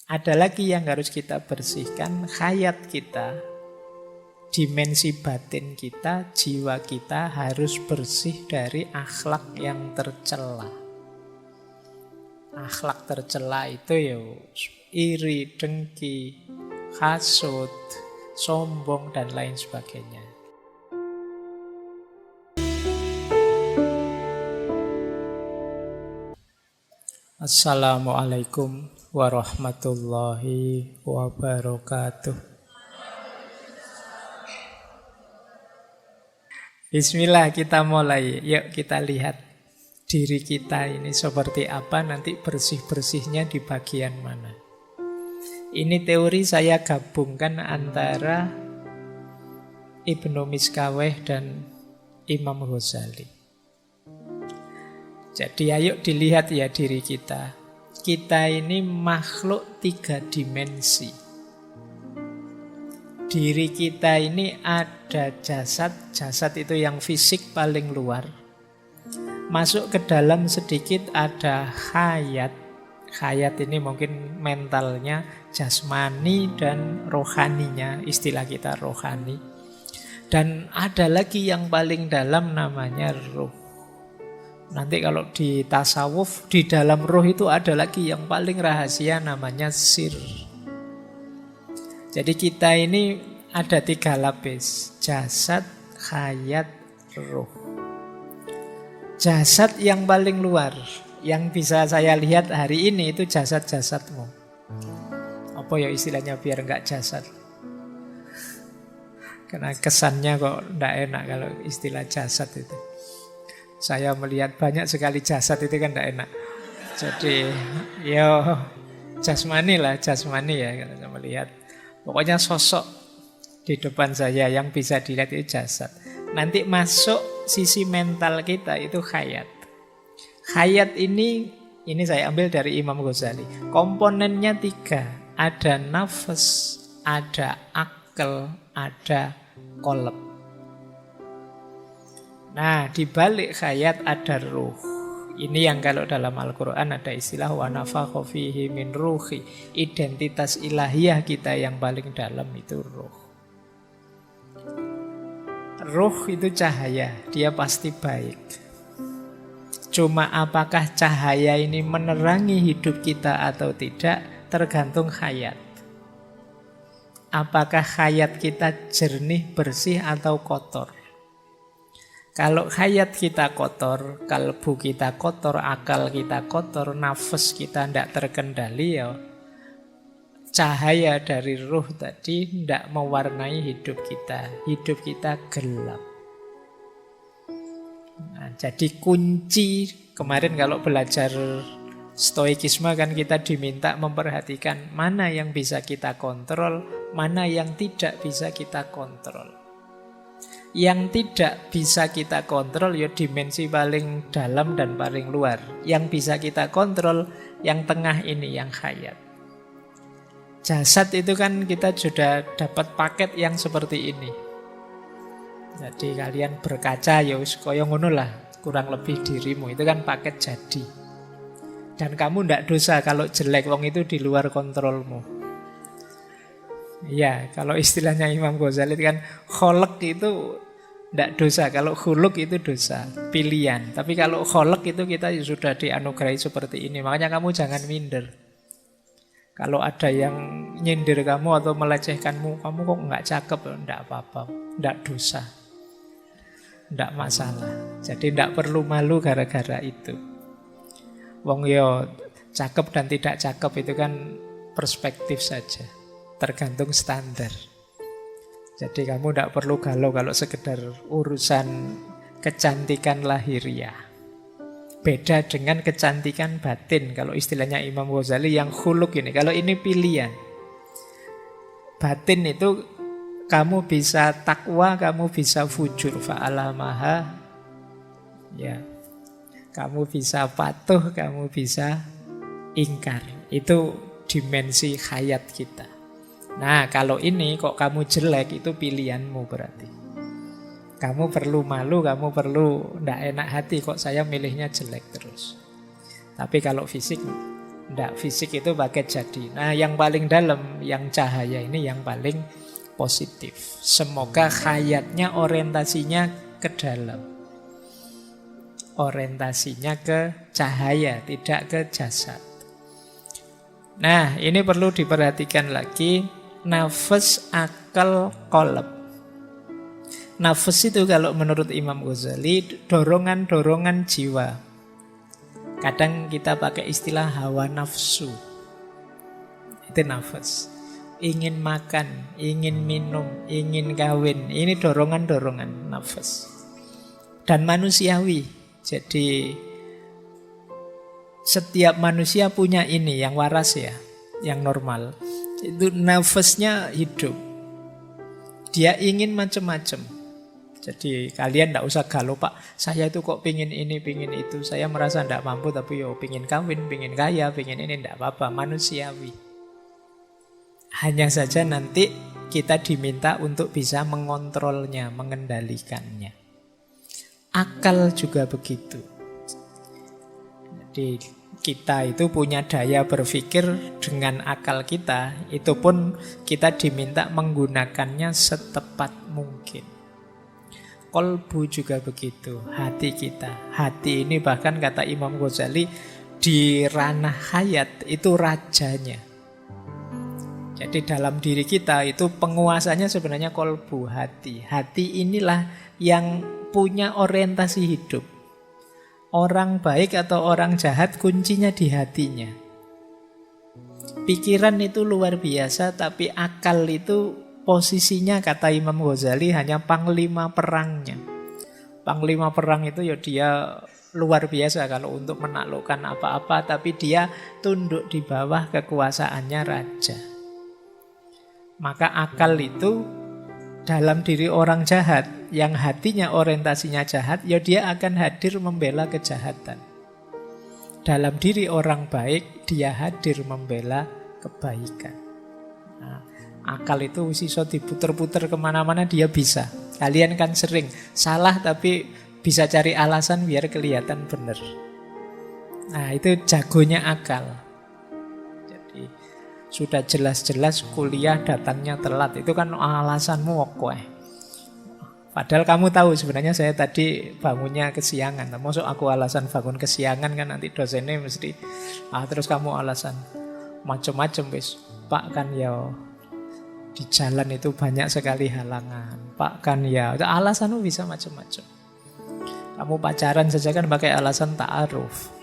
Ada lagi yang harus kita bersihkan, hayat kita, dimensi batin kita, jiwa kita harus bersih dari akhlak yang tercela. Akhlak tercela itu ya iri, dengki, hasut, sombong, dan lain sebagainya. Assalamualaikum warahmatullahi wabarakatuh. Bismillah, kita mulai. Yuk kita lihat diri kita ini seperti apa, nanti bersih-bersihnya di bagian mana. Ini teori saya gabungkan antara Ibnu Miskaweh dan Imam Ghazali. Jadi ayo dilihat ya diri kita. Kita ini makhluk 3 dimensi. Diri kita ini ada jasad. Jasad itu yang fisik paling luar. Masuk ke dalam sedikit ada hayat. Hayat ini mungkin mentalnya, jasmani dan rohaninya. Istilah kita rohani. Dan ada lagi yang paling dalam namanya ruh. Nanti kalau di tasawuf, di dalam roh itu ada lagi yang paling rahasia namanya sir. Jadi kita ini ada 3 lapis, jasad, hayat, roh. Jasad yang paling luar, yang bisa saya lihat hari ini itu jasad-jasadmu. Apa ya istilahnya biar enggak jasad? Karena kesannya kok enggak enak kalau istilah jasad itu. Saya melihat banyak sekali jasad itu kan tidak enak. Jadi ya jasmani lah, jasmani ya kalau saya melihat. Pokoknya sosok di depan saya yang bisa dilihat itu jasad. Nanti masuk sisi mental kita itu hayat. Hayat ini saya ambil dari Imam Ghazali. Komponennya 3. Ada nafas, ada akal, ada qalb. Nah, di balik hayat ada ruh. Ini yang kalau dalam Al-Quran ada istilah wa nafakha fihi min ruhi. Identitas ilahiyah kita yang paling dalam itu ruh. Ruh itu cahaya, dia pasti baik. Cuma apakah cahaya ini menerangi hidup kita atau tidak, tergantung hayat. Apakah hayat kita jernih, bersih atau kotor? Kalau hayat kita kotor, kalbu kita kotor, akal kita kotor, nafas kita tidak terkendali, ya cahaya dari ruh tadi tidak mewarnai hidup kita. Hidup kita gelap. Nah, jadi kunci kemarin kalau belajar stoikisme kan kita diminta memperhatikan mana yang bisa kita kontrol, mana yang tidak bisa kita kontrol. Yang tidak bisa kita kontrol ya dimensi paling dalam dan paling luar. Yang bisa kita kontrol yang tengah ini, yang hayat. Jasad itu kan kita sudah dapat paket yang seperti ini. Jadi kalian berkaca ya wis kaya ngono lah, kurang lebih dirimu itu kan paket jadi. Dan kamu ndak dosa kalau jelek, wong itu di luar kontrolmu. Iya, kalau istilahnya Imam Ghazali kan kholek itu tidak dosa, kalau khuluk itu dosa, pilihan. Tapi kalau kholek itu kita sudah dianugerahi seperti ini. Makanya kamu jangan minder. Kalau ada yang nyindir kamu atau melecehkanmu, kamu kok nggak cakep, tidak apa-apa, tidak dosa, tidak masalah. Jadi tidak perlu malu gara-gara itu. Wong yo cakep dan tidak cakep itu kan perspektif saja. Tergantung standar. Jadi kamu tidak perlu galau kalau sekedar urusan kecantikan lahiriah. Beda dengan kecantikan batin. Kalau istilahnya Imam Ghazali yang khuluk ini. Kalau ini pilihan. Batin itu kamu bisa takwa, kamu bisa fujur. Fa'alamaha. Ya. Kamu bisa patuh, kamu bisa ingkar. Itu dimensi hayat kita. Nah, kalau ini kok kamu jelek, itu pilihanmu berarti. Kamu perlu malu, kamu perlu ndak enak hati, kok saya milihnya jelek terus. Tapi kalau fisik Ndak, fisik itu pakai jadi. Nah, yang paling dalam, yang cahaya ini yang paling positif. Semoga hayatnya orientasinya ke dalam. Orientasinya ke cahaya, tidak ke jasad. Nah, ini perlu diperhatikan lagi. Nafas, akal, qalb. Nafas itu kalau menurut Imam Ghazali dorongan-dorongan jiwa. Kadang kita pakai istilah hawa nafsu. Itu nafas. Ingin makan, ingin minum, ingin kawin. Ini dorongan-dorongan nafas. Dan manusiawi. Jadi setiap manusia punya ini yang waras ya, yang normal. Itu nafasnya hidup. Dia ingin macam-macam. Jadi kalian tidak usah galau, Pak, saya itu kok pingin ini, pingin itu. Saya merasa tidak mampu, tapi yo pingin kawin, pingin kaya, pingin ini, tidak apa-apa, manusiawi. Hanya saja nanti kita diminta untuk bisa mengontrolnya, mengendalikannya. Akal juga begitu. Jadi kita itu punya daya berpikir dengan akal kita, itu pun kita diminta menggunakannya setepat mungkin. Kolbu juga begitu, hati kita. Hati ini bahkan kata Imam Ghazali di ranah hayat itu rajanya. Jadi dalam diri kita itu penguasanya sebenarnya kolbu, hati. Hati inilah yang punya orientasi hidup. Orang baik atau orang jahat kuncinya di hatinya. Pikiran itu luar biasa, tapi akal itu posisinya kata Imam Ghazali hanya panglima perangnya. Panglima perang itu ya dia luar biasa kalau untuk menaklukkan apa-apa, tapi dia tunduk di bawah kekuasaannya raja. Maka akal itu dalam diri orang jahat, yang hatinya orientasinya jahat, ya dia akan hadir membela kejahatan. Dalam diri orang baik, dia hadir membela kebaikan. Nah, akal itu iso diputer-puter kemana-mana dia bisa. Kalian kan sering salah tapi bisa cari alasan biar kelihatan benar. Nah itu jagonya akal. Jadi sudah jelas-jelas kuliah datangnya telat. Itu kan alasanmu oke. Padahal kamu tahu sebenarnya saya tadi bangunnya kesiangan. Maksud aku alasan bangun kesiangan kan nanti dosennya mesti terus kamu alasan macam-macam wis. Pak kan ya di jalan itu banyak sekali halangan. Pak kan ya, alasanmu bisa macam-macam. Kamu pacaran saja kan pakai alasan ta'aruf.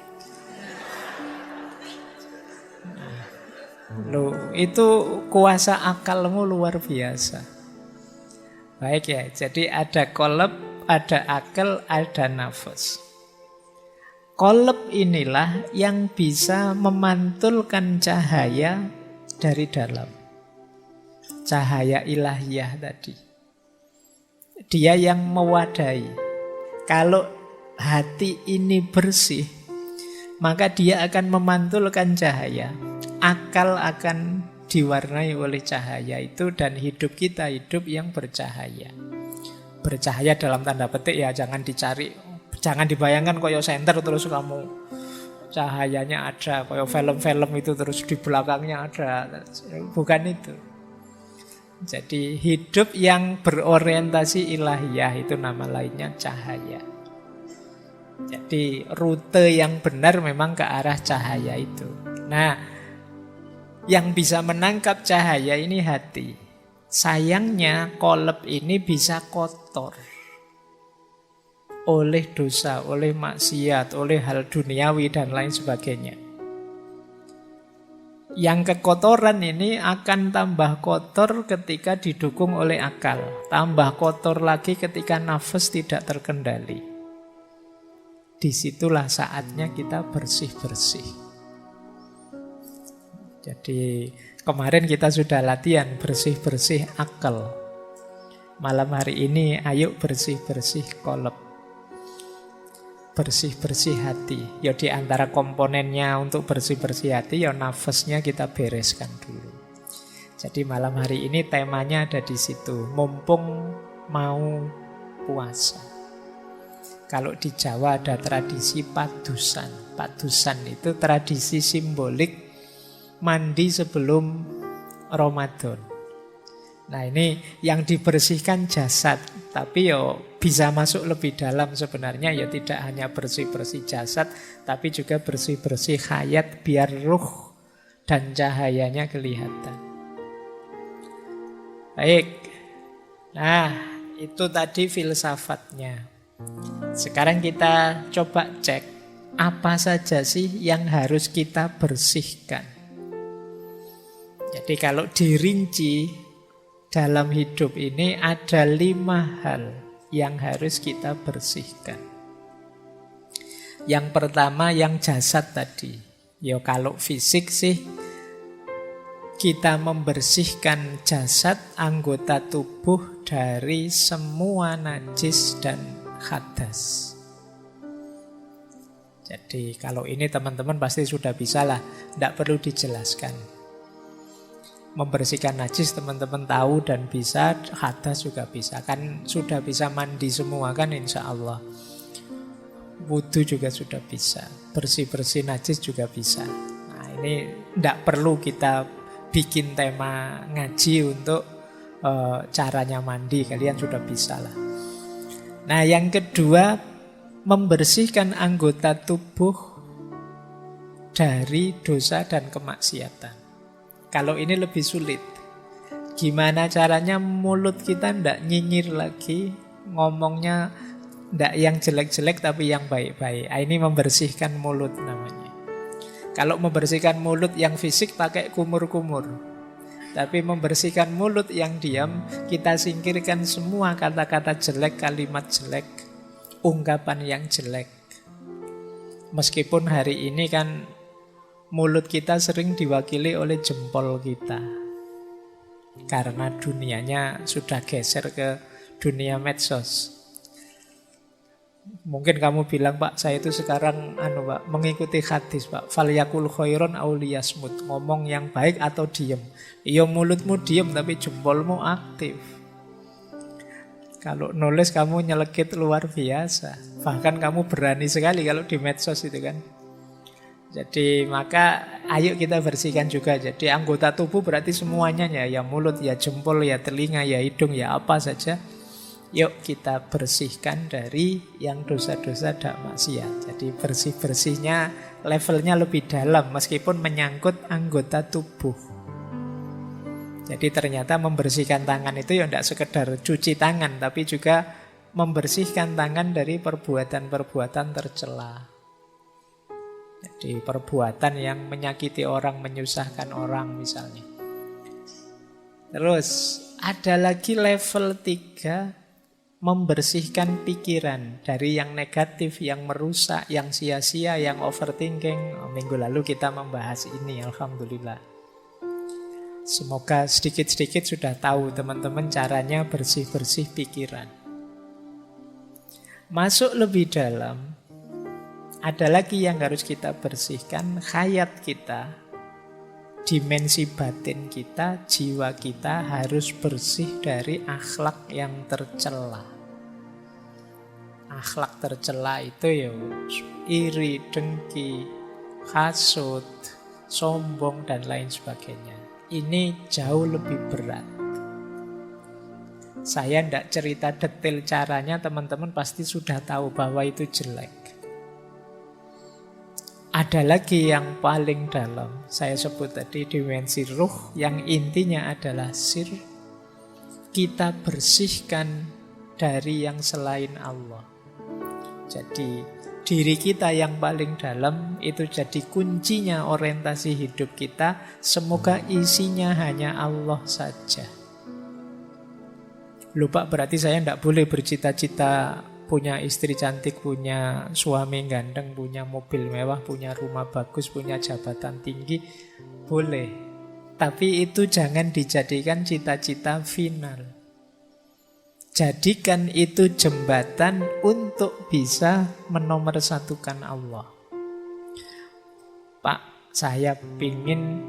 Loh, itu kuasa akalmu luar biasa. Baik ya, jadi ada qalb, ada akal, ada nafas. Qalb inilah yang bisa memantulkan cahaya dari dalam. Cahaya ilahiyah tadi. Dia yang mewadahi. Kalau hati ini bersih, maka dia akan memantulkan cahaya. Akal akan diwarnai oleh cahaya itu, dan hidup kita hidup yang bercahaya. Bercahaya dalam tanda petik ya, jangan dicari, jangan dibayangkan koyo senter terus kamu cahayanya ada, koyo film-film itu terus di belakangnya ada. Bukan itu. Jadi hidup yang berorientasi ilahiyah itu nama lainnya cahaya. Jadi rute yang benar memang ke arah cahaya itu. Nah, yang bisa menangkap cahaya ini hati. Sayangnya qalb ini bisa kotor oleh dosa, oleh maksiat, oleh hal duniawi dan lain sebagainya. Yang kekotoran ini akan tambah kotor ketika didukung oleh akal. Tambah kotor lagi ketika nafas tidak terkendali. Disitulah saatnya kita bersih-bersih. Jadi kemarin kita sudah latihan bersih-bersih akal. Malam hari ini ayo bersih-bersih qalb. Bersih-bersih hati. Ya di antara komponennya untuk bersih-bersih hati, ya nafasnya kita bereskan dulu. Jadi malam hari ini temanya ada di situ. Mumpung mau puasa. Kalau di Jawa ada tradisi padusan. Padusan itu tradisi simbolik mandi sebelum Ramadan. Nah ini yang dibersihkan jasad, tapi bisa masuk lebih dalam sebenarnya, tidak hanya bersih-bersih jasad, tapi juga bersih-bersih hayat biar ruh dan cahayanya kelihatan. Baik, nah itu tadi filsafatnya. Sekarang kita coba cek apa saja sih yang harus kita bersihkan. Jadi kalau dirinci dalam hidup ini ada 5 hal yang harus kita bersihkan. Yang pertama yang jasad tadi. Kalau fisik sih kita membersihkan jasad, anggota tubuh dari semua najis dan hadas. Jadi kalau ini teman-teman pasti sudah bisa lah, tidak perlu dijelaskan. Membersihkan najis teman-teman tahu dan bisa, hadas juga bisa. Kan sudah bisa mandi semua kan insya Allah. Wudu juga sudah bisa. Bersih-bersih najis juga bisa. Nah ini tidak perlu kita bikin tema ngaji untuk caranya mandi. Kalian sudah bisa lah. Nah yang kedua, membersihkan anggota tubuh dari dosa dan kemaksiatan. Kalau ini lebih sulit. Gimana caranya mulut kita tidak nyinyir lagi, ngomongnya tidak yang jelek-jelek tapi yang baik-baik. Ini membersihkan mulut namanya. Kalau membersihkan mulut yang fisik pakai kumur-kumur. Tapi membersihkan mulut yang diam, kita singkirkan semua kata-kata jelek, kalimat jelek, ungkapan yang jelek. Meskipun hari ini kan mulut kita sering diwakili oleh jempol kita. Karena dunianya sudah geser ke dunia medsos. Mungkin kamu bilang, Pak, saya itu sekarang Pak, mengikuti hadis, Pak. Falyakul khairon aw liyasmut. Ngomong yang baik atau diem. Iya mulutmu diem tapi jempolmu aktif. Kalau nulis kamu nyelekit luar biasa. Bahkan kamu berani sekali kalau di medsos itu kan. Jadi maka ayo kita bersihkan juga. Jadi anggota tubuh berarti semuanya ya mulut, ya jempol, ya telinga, ya hidung, ya apa saja. Yuk kita bersihkan dari yang dosa-dosa dan maksiat. Jadi bersih-bersihnya levelnya lebih dalam meskipun menyangkut anggota tubuh. Jadi ternyata membersihkan tangan itu tidak sekedar cuci tangan, tapi juga membersihkan tangan dari perbuatan-perbuatan tercela. Jadi perbuatan yang menyakiti orang, menyusahkan orang misalnya. Terus ada lagi level 3, membersihkan pikiran dari yang negatif, yang merusak, yang sia-sia, yang overthinking. Minggu lalu kita membahas ini, alhamdulillah. Semoga sedikit-sedikit sudah tahu teman-teman caranya bersih-bersih pikiran. Masuk lebih dalam, ada lagi yang harus kita bersihkan, hayat kita, dimensi batin kita, jiwa kita harus bersih dari akhlak yang tercela. Akhlak tercela itu iri, dengki, hasut, sombong, dan lain sebagainya. Ini jauh lebih berat. Saya tidak cerita detail caranya, teman-teman pasti sudah tahu bahwa itu jelek. Ada lagi yang paling dalam, saya sebut tadi dimensi ruh, yang intinya adalah sir. Kita bersihkan dari yang selain Allah. Jadi diri kita yang paling dalam itu jadi kuncinya orientasi hidup kita. Semoga isinya hanya Allah saja. Lupa berarti saya tidak boleh bercita-cita punya istri cantik, punya suami ganteng, punya mobil mewah, punya rumah bagus, punya jabatan tinggi. Boleh. Tapi itu jangan dijadikan cita-cita final. Jadikan itu jembatan untuk bisa menomorsatukan Allah. Pak, saya pingin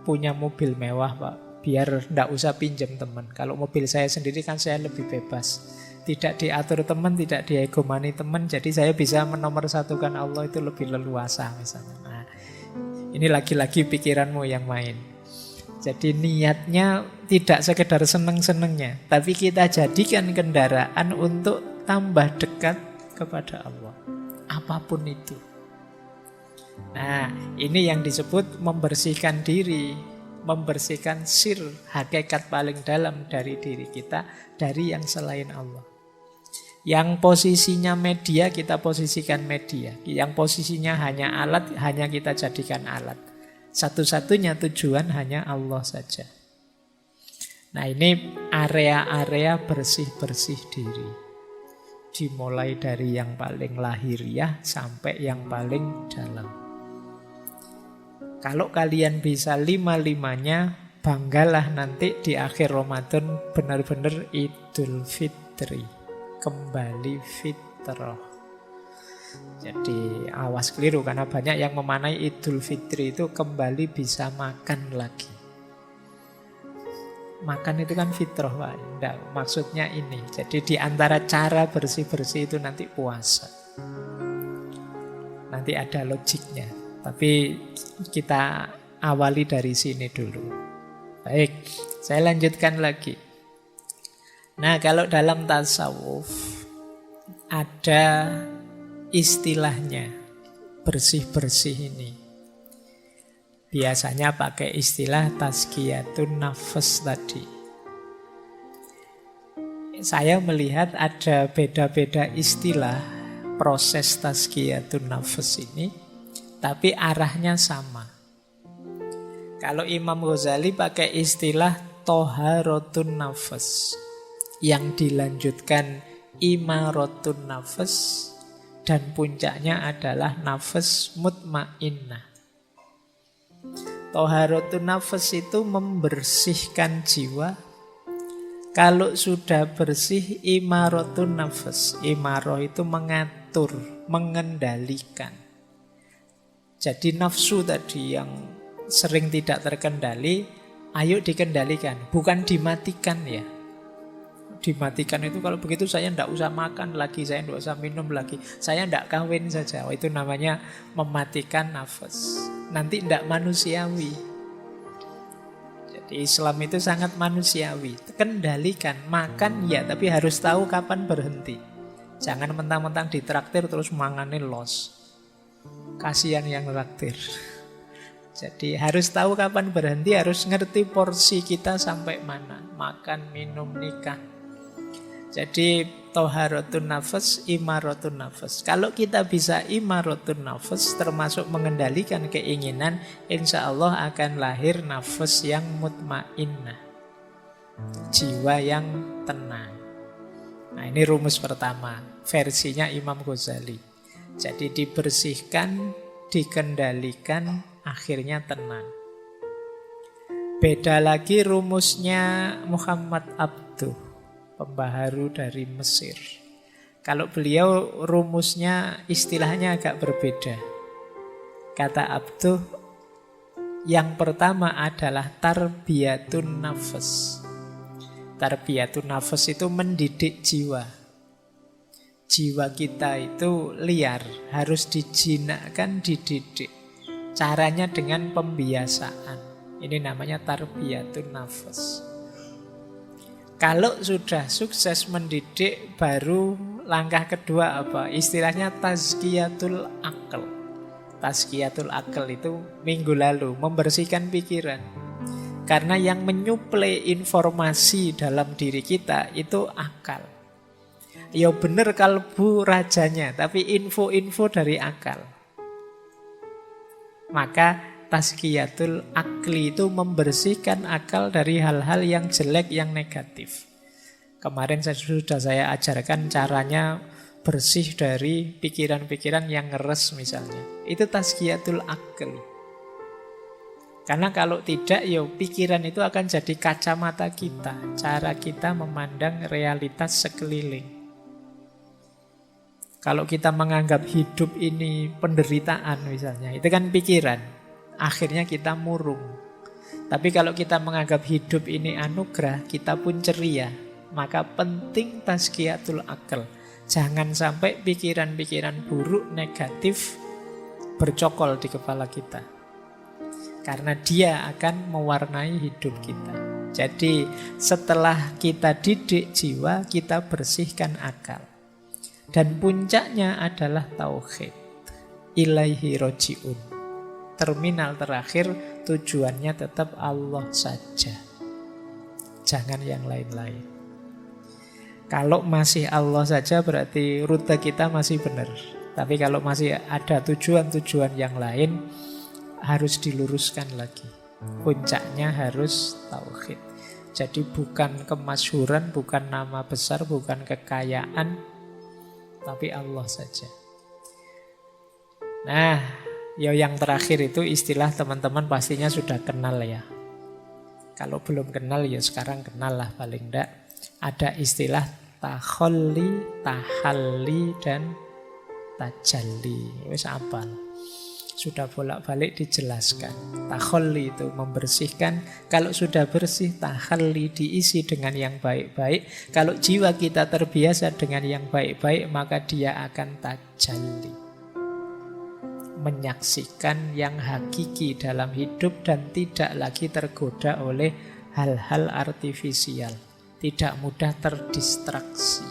punya mobil mewah, Pak. Biar tidak usah pinjam teman. Kalau mobil saya sendiri kan saya lebih bebas. Tidak diatur teman, tidak diegomani teman. Jadi saya bisa menomorsatukan Allah itu lebih leluasa misalnya. Nah, ini lagi-lagi pikiranmu yang main. Jadi niatnya tidak sekedar seneng-senengnya, tapi kita jadikan kendaraan untuk tambah dekat kepada Allah. Apapun itu. Nah, ini yang disebut membersihkan diri, membersihkan sir, hakikat paling dalam dari diri kita, dari yang selain Allah. Yang posisinya media, kita posisikan media. Yang posisinya hanya alat, hanya kita jadikan alat. Satu-satunya tujuan hanya Allah saja. Nah, ini area-area bersih-bersih diri. Dimulai dari yang paling lahiriah sampai yang paling dalam. Kalau kalian bisa lima-limanya, banggalah nanti di akhir Ramadan benar-benar Idul Fitri. Kembali fitrah. Jadi awas keliru, karena banyak yang memaknai Idul Fitri itu kembali bisa makan lagi. Makan itu kan fitrah, Pak. Enggak, maksudnya ini. Jadi di antara cara bersih-bersih itu nanti puasa. Nanti ada logiknya. Tapi kita awali dari sini dulu. Baik, saya lanjutkan lagi. Nah, kalau dalam tasawuf ada istilahnya bersih-bersih ini. Biasanya pakai istilah tazkiyatun nafas tadi. Saya melihat ada beda-beda istilah proses tazkiyatun nafas ini, tapi arahnya sama. Kalau Imam Ghazali pakai istilah toharatun nafas, yang dilanjutkan imaratun nafas, dan puncaknya adalah nafas mutmainnah. Toharatun nafas itu membersihkan jiwa. Kalau sudah bersih, imaratun nafas. Imarah itu mengatur, mengendalikan. Jadi nafsu tadi yang sering tidak terkendali, ayo dikendalikan, bukan dimatikan ya. Dimatikan itu kalau begitu saya tidak usah makan lagi, saya tidak usah minum lagi, saya tidak kawin saja. Oh, itu namanya mematikan nafas. Nanti tidak manusiawi. Jadi Islam itu sangat manusiawi. Kendalikan, makan ya, tapi harus tahu kapan berhenti. Jangan mentang-mentang ditraktir terus manganin los. Kasihan yang traktir. Jadi harus tahu kapan berhenti, harus ngerti porsi kita sampai mana. Makan, minum, nikah. Jadi toharatun nafas, imaratun nafas. Kalau kita bisa imaratun nafas, termasuk mengendalikan keinginan, insya Allah akan lahir nafas yang mutmainnah, jiwa yang tenang. Nah, ini rumus pertama, versinya Imam Ghazali. Jadi dibersihkan, dikendalikan, akhirnya tenang. Beda lagi rumusnya Muhammad Abduh, pembaharu dari Mesir. Kalau beliau rumusnya istilahnya agak berbeda. Kata Abduh, yang pertama adalah tarbiyatun nafas. Tarbiyatun nafas itu mendidik jiwa. Jiwa kita itu liar, harus dijinakkan, dididik. Caranya dengan pembiasaan. Ini namanya tarbiyatun nafas. Kalau sudah sukses mendidik, baru langkah kedua apa? Istilahnya tazkiyatul akal. Tazkiyatul akal itu minggu lalu, membersihkan pikiran. Karena yang menyuplai informasi dalam diri kita itu akal. Ya benar kalbu rajanya, tapi info-info dari akal. Maka tazkiyatul akli itu membersihkan akal dari hal-hal yang jelek, yang negatif. Kemarin sudah saya ajarkan caranya bersih dari pikiran-pikiran yang ngeres misalnya. Itu tazkiyatul akli. Karena kalau tidak, ya pikiran itu akan jadi kacamata kita, cara kita memandang realitas sekeliling. Kalau kita menganggap hidup ini penderitaan misalnya, itu kan pikiran. Akhirnya kita murung. Tapi kalau kita menganggap hidup ini anugerah, kita pun ceria. Maka penting tazkiyatul akal. Jangan sampai pikiran-pikiran buruk, negatif bercokol di kepala kita. Karena dia akan mewarnai hidup kita. Jadi setelah kita didik jiwa, kita bersihkan akal. Dan puncaknya adalah tauhid. Ilaihi roji'un. Terminal terakhir tujuannya tetap Allah saja. Jangan yang lain-lain. Kalau masih Allah saja berarti rute kita masih benar. Tapi kalau masih ada tujuan-tujuan yang lain, harus diluruskan lagi. Puncaknya harus tauhid. Jadi bukan kemasyhuran, bukan nama besar, bukan kekayaan, tapi Allah saja. Nah, yang terakhir itu istilah teman-teman pastinya sudah kenal ya. Kalau belum kenal ya sekarang kenal lah paling enggak. Ada istilah takhalli, tahalli, dan tajalli. Wis apal. Sudah bolak-balik dijelaskan. Takhalli itu membersihkan. Kalau sudah bersih, tahalli diisi dengan yang baik-baik. Kalau jiwa kita terbiasa dengan yang baik-baik, maka dia akan tajalli. Menyaksikan yang hakiki dalam hidup dan tidak lagi tergoda oleh hal-hal artifisial. Tidak mudah terdistraksi.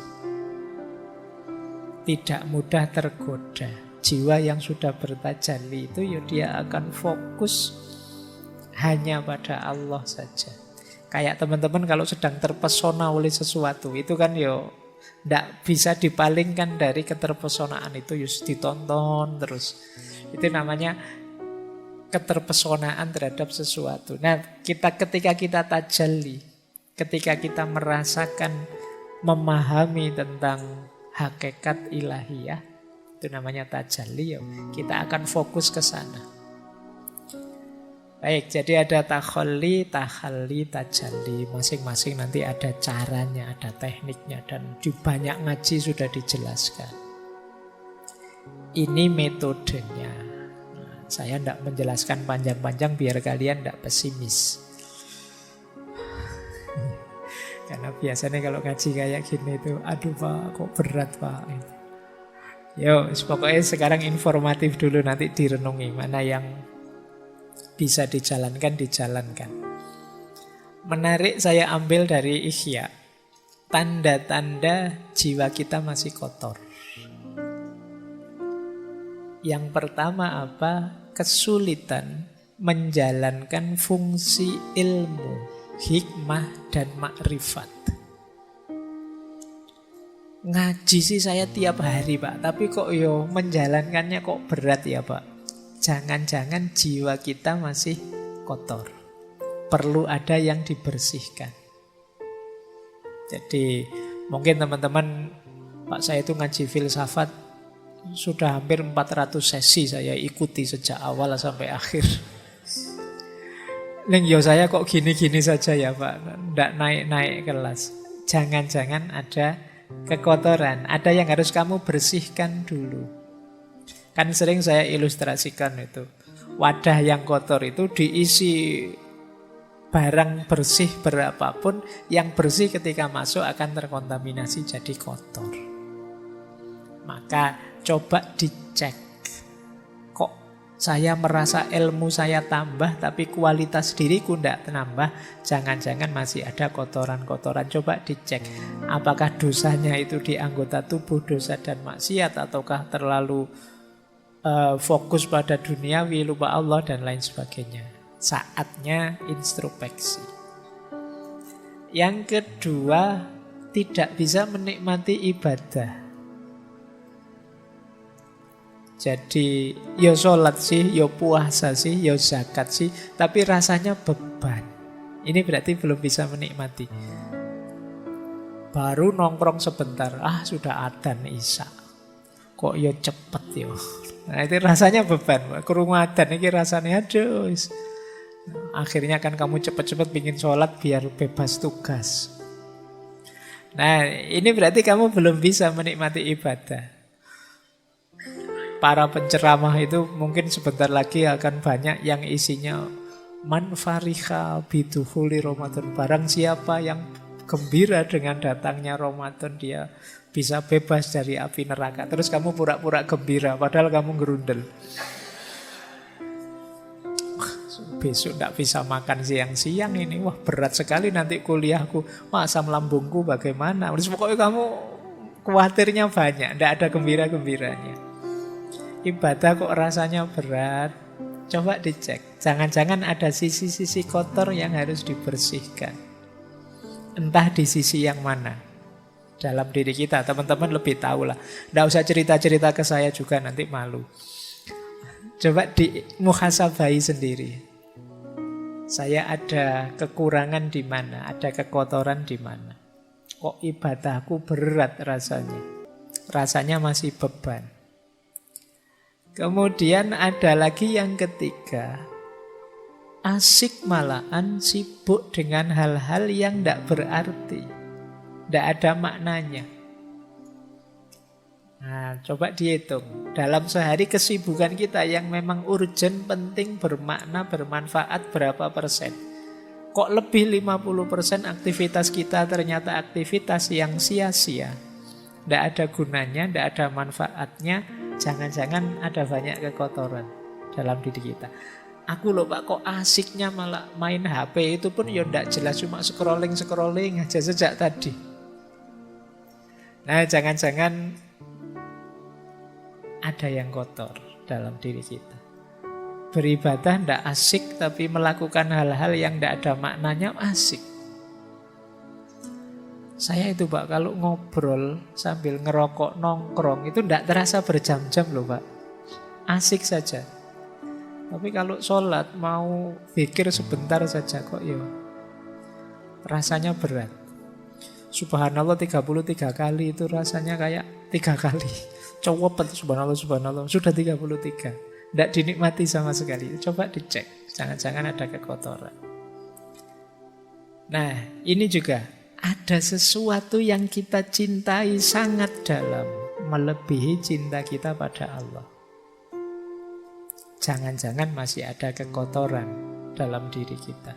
Tidak mudah tergoda. Jiwa yang sudah bertajalli itu ya dia akan fokus hanya pada Allah saja. Kayak teman-teman kalau sedang terpesona oleh sesuatu, itu kan ya tidak bisa dipalingkan dari keterpesonaan itu, just ditonton terus. Itu namanya keterpesonaan terhadap sesuatu. Nah, ketika kita tajalli, ketika kita merasakan, memahami tentang hakikat ilahiyah, itu namanya tajalli, kita akan fokus ke sana. Baik, jadi ada takhalli, tahalli, tajalli. Masing-masing nanti ada caranya, ada tekniknya, dan di banyak ngaji sudah dijelaskan. Ini metodenya. Nah, saya tidak menjelaskan panjang-panjang biar kalian tidak pesimis. Karena biasanya kalau ngaji kayak gini itu, aduh Pak, kok berat Pak. Yo, pokoknya sekarang informatif dulu, nanti direnungi mana yang bisa dijalankan, dijalankan. Menarik saya ambil dari Ihya. Tanda-tanda jiwa kita masih kotor. Yang pertama apa? Kesulitan menjalankan fungsi ilmu, hikmah, dan makrifat. Ngaji sih saya tiap hari Pak, tapi kok menjalankannya kok berat ya Pak. Jangan-jangan jiwa kita masih kotor. Perlu ada yang dibersihkan. Jadi mungkin teman-teman, Pak saya itu ngaji filsafat sudah hampir 400 sesi saya ikuti sejak awal sampai akhir. Neng saya kok gini-gini saja ya Pak, nggak naik-naik kelas. Jangan-jangan ada kekotoran, ada yang harus kamu bersihkan dulu. Kan sering saya ilustrasikan itu, wadah yang kotor itu diisi barang bersih berapapun, yang bersih ketika masuk akan terkontaminasi jadi kotor. Maka coba dicek, kok saya merasa ilmu saya tambah tapi kualitas diriku tidak nambah. Jangan-jangan masih ada kotoran-kotoran. Coba dicek, apakah dosanya itu di anggota tubuh, dosa dan maksiat, ataukah terlalu fokus pada duniawi, lupa Allah dan lain sebagainya. Saatnya introspeksi. Yang kedua, tidak bisa menikmati ibadah. Jadi ya sholat sih, ya puasa sih, ya zakat sih, tapi rasanya beban. Ini berarti belum bisa menikmati. Baru nongkrong sebentar, sudah adzan isya. Kok ya cepet ya. Nah itu rasanya beban. Krungu adzan ini rasanya aduh. Akhirnya kan kamu cepet-cepet bikin sholat biar bebas tugas. Nah ini berarti kamu belum bisa menikmati ibadah. Para penceramah itu mungkin sebentar lagi akan banyak yang isinya man fariha bidukhuli Ramadan. Barang siapa yang gembira dengan datangnya Ramadan, dia bisa bebas dari api neraka. Terus kamu pura-pura gembira, padahal kamu gerundel. Wah, besok tidak bisa makan siang-siang ini. Wah, berat sekali nanti kuliahku. Wah, asam lambungku bagaimana? Terus pokoknya kamu khawatirnya banyak, tidak ada gembira-gembiranya. Ibadah kok rasanya berat. Coba dicek. Jangan-jangan ada sisi-sisi kotor yang harus dibersihkan. Entah di sisi yang mana. Dalam diri kita, teman-teman lebih tahu lah. Tidak usah cerita-cerita ke saya juga, nanti malu. Coba dimuhasabai sendiri. Saya ada kekurangan di mana, ada kekotoran di mana. Kok ibadahku berat rasanya. Rasanya masih beban. Kemudian ada lagi yang ketiga. Asik malahan sibuk dengan hal-hal yang tidak berarti. Tidak ada maknanya. Nah, coba dihitung. Dalam sehari kesibukan kita yang memang urgent, penting, bermakna, bermanfaat berapa persen? Kok lebih 50% aktivitas kita ternyata aktivitas yang sia-sia. Tidak ada gunanya, tidak ada manfaatnya. Jangan-jangan ada banyak kekotoran dalam diri kita. Aku loh Pak, kok asiknya malah main HP, itu pun ya tidak jelas, cuma scrolling aja sejak tadi. Nah, jangan-jangan ada yang kotor dalam diri kita. Beribadah tidak asik, tapi melakukan hal-hal yang tidak ada maknanya asik. Saya itu Pak, kalau ngobrol sambil ngerokok nongkrong itu tidak terasa berjam-jam loh Pak. Asik saja. Tapi kalau sholat mau pikir sebentar saja kok ya rasanya berat. Subhanallah 33 kali itu rasanya kayak 3 kali. Cowopet subhanallah subhanallah sudah 33. Tidak dinikmati sama sekali. Coba dicek. Jangan-jangan ada kekotoran. Nah, ini juga ada sesuatu yang kita cintai sangat dalam, melebihi cinta kita pada Allah. Jangan-jangan masih ada kekotoran dalam diri kita.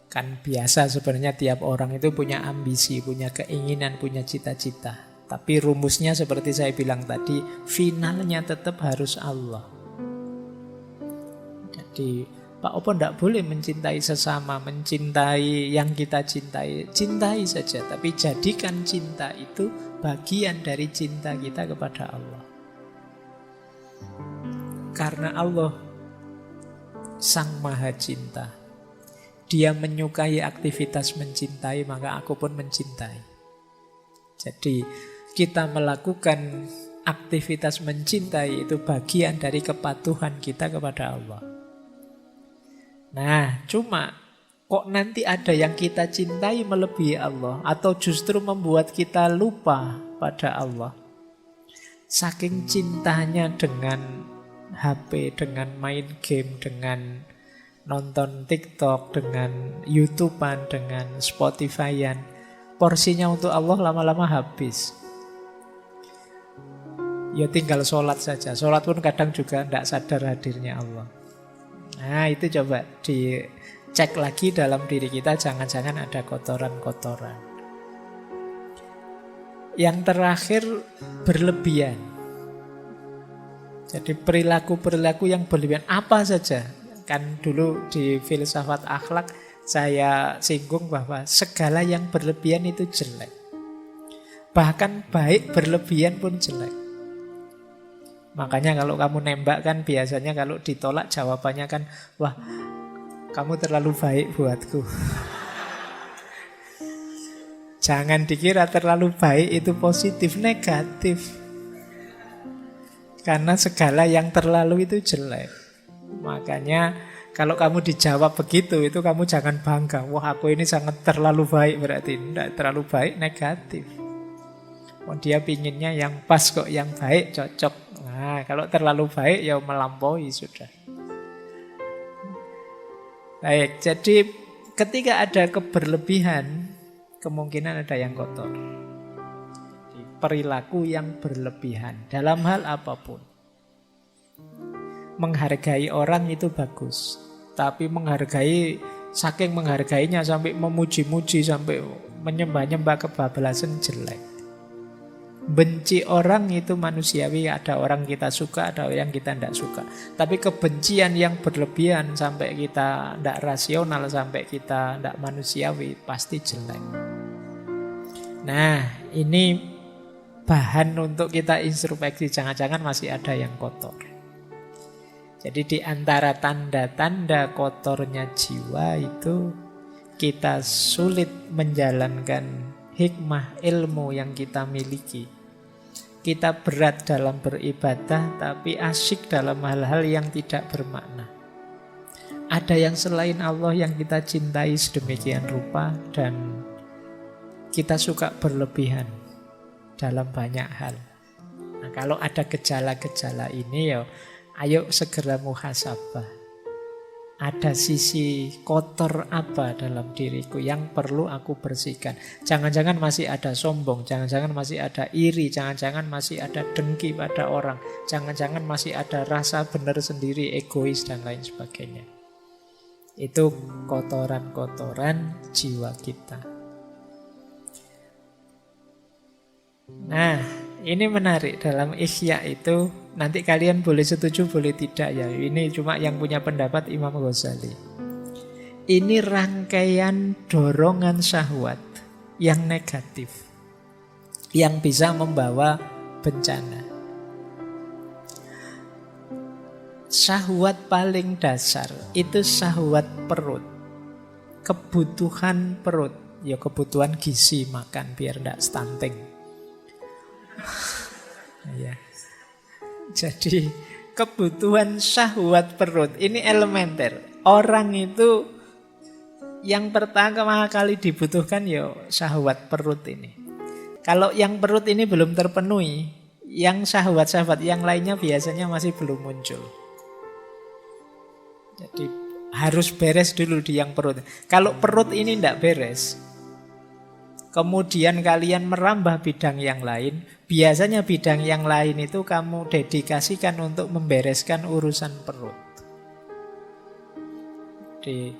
Kan biasa sebenarnya tiap orang itu punya ambisi, punya keinginan, punya cita-cita. Tapi rumusnya seperti saya bilang tadi, finalnya tetap harus Allah. Jadi Pak Opo tidak boleh mencintai sesama, mencintai yang kita cintai. Cintai saja, tapi jadikan cinta itu bagian dari cinta kita kepada Allah. Karena Allah Sang Maha Cinta. Dia menyukai aktivitas mencintai, maka aku pun mencintai. Jadi kita melakukan aktivitas mencintai itu bagian dari kepatuhan kita kepada Allah. Nah, cuma kok nanti ada yang kita cintai melebihi Allah atau justru membuat kita lupa pada Allah. Saking cintanya dengan HP, dengan main game, dengan nonton TikTok, dengan YouTubean, dengan Spotifyan, porsinya untuk Allah lama-lama habis. Ya tinggal sholat saja. Sholat pun kadang juga tidak sadar hadirnya Allah. Nah, itu coba dicek lagi dalam diri kita, jangan-jangan ada kotoran-kotoran. Yang terakhir, berlebihan. Jadi perilaku-perilaku yang berlebihan apa saja. Kan dulu di filsafat akhlak saya singgung bahwa segala yang berlebihan itu jelek. Bahkan baik berlebihan pun jelek. Makanya kalau kamu nembak kan biasanya kalau ditolak jawabannya kan, wah kamu terlalu baik buatku. Jangan dikira terlalu baik itu positif, negatif. Karena segala yang terlalu itu jelek. Makanya kalau kamu dijawab begitu, itu kamu jangan bangga. Wah aku ini sangat terlalu baik, berarti tidak terlalu baik, negatif. Oh, dia pinginnya yang pas kok, yang baik, cocok. Nah, kalau terlalu baik ya melampaui sudah. Baik, jadi ketika ada keberlebihan, kemungkinan ada yang kotor. Perilaku yang berlebihan dalam hal apapun. Menghargai orang itu bagus, tapi menghargai Saking menghargainya sampai memuji-muji, sampai menyembah-nyembah kebablasan, jelek. Benci orang itu manusiawi, ada orang kita suka, ada orang kita tidak suka. Tapi kebencian yang berlebihan sampai kita tidak rasional, sampai kita tidak manusiawi, pasti jelek. Nah, ini bahan untuk kita introspeksi, jangan-jangan masih ada yang kotor. Jadi di antara tanda-tanda kotornya jiwa itu kita sulit menjalankan hikmah ilmu yang kita miliki. Kita berat dalam beribadah tapi asyik dalam hal-hal yang tidak bermakna. Ada yang selain Allah yang kita cintai sedemikian rupa dan kita suka berlebihan dalam banyak hal. Nah, kalau ada gejala-gejala ini ya ayo segera muhasabah. Ada sisi kotor apa dalam diriku yang perlu aku bersihkan. Jangan-jangan masih ada sombong, jangan-jangan masih ada iri, jangan-jangan masih ada dengki pada orang, jangan-jangan masih ada rasa benar sendiri, egois dan lain sebagainya. Itu kotoran-kotoran jiwa kita. Nah, ini menarik dalam Ihya itu. Nanti kalian boleh setuju, boleh tidak ya. Ini cuma yang punya pendapat Imam Ghazali. Ini rangkaian dorongan syahwat yang negatif, yang bisa membawa bencana. Syahwat paling dasar itu syahwat perut. Kebutuhan perut. Ya kebutuhan gizi, makan biar tidak stunting. Ya. Jadi kebutuhan syahwat perut ini elementer. Orang itu yang pertama kali dibutuhkan ya syahwat perut ini. Kalau yang perut ini belum terpenuhi, yang syahwat-syahwat yang lainnya biasanya masih belum muncul. Jadi harus beres dulu di yang perut. Kalau perut ini tidak beres, kemudian kalian merambah bidang yang lain, biasanya bidang yang lain itu kamu dedikasikan untuk membereskan urusan perut. Di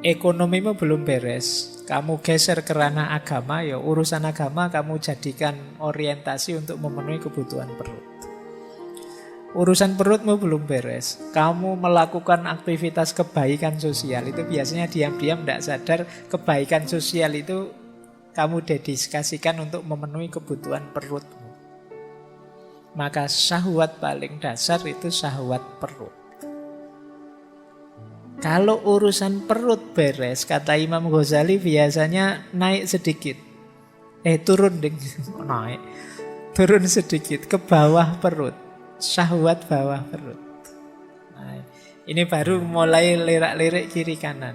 ekonomimu belum beres, kamu geser ke ranah agama, ya urusan agama kamu jadikan orientasi untuk memenuhi kebutuhan perut. Urusan perutmu belum beres, kamu melakukan aktivitas kebaikan sosial, itu biasanya diam-diam tidak sadar kebaikan sosial itu kamu dedikasikan untuk memenuhi kebutuhan perutmu. Maka syahwat paling dasar itu syahwat perut. Kalau urusan perut beres, kata Imam Ghazali biasanya naik sedikit. Turun ding, naik. Turun sedikit ke bawah perut. Syahwat bawah perut. Nah, ini baru mulai lirak-lirik kiri kanan.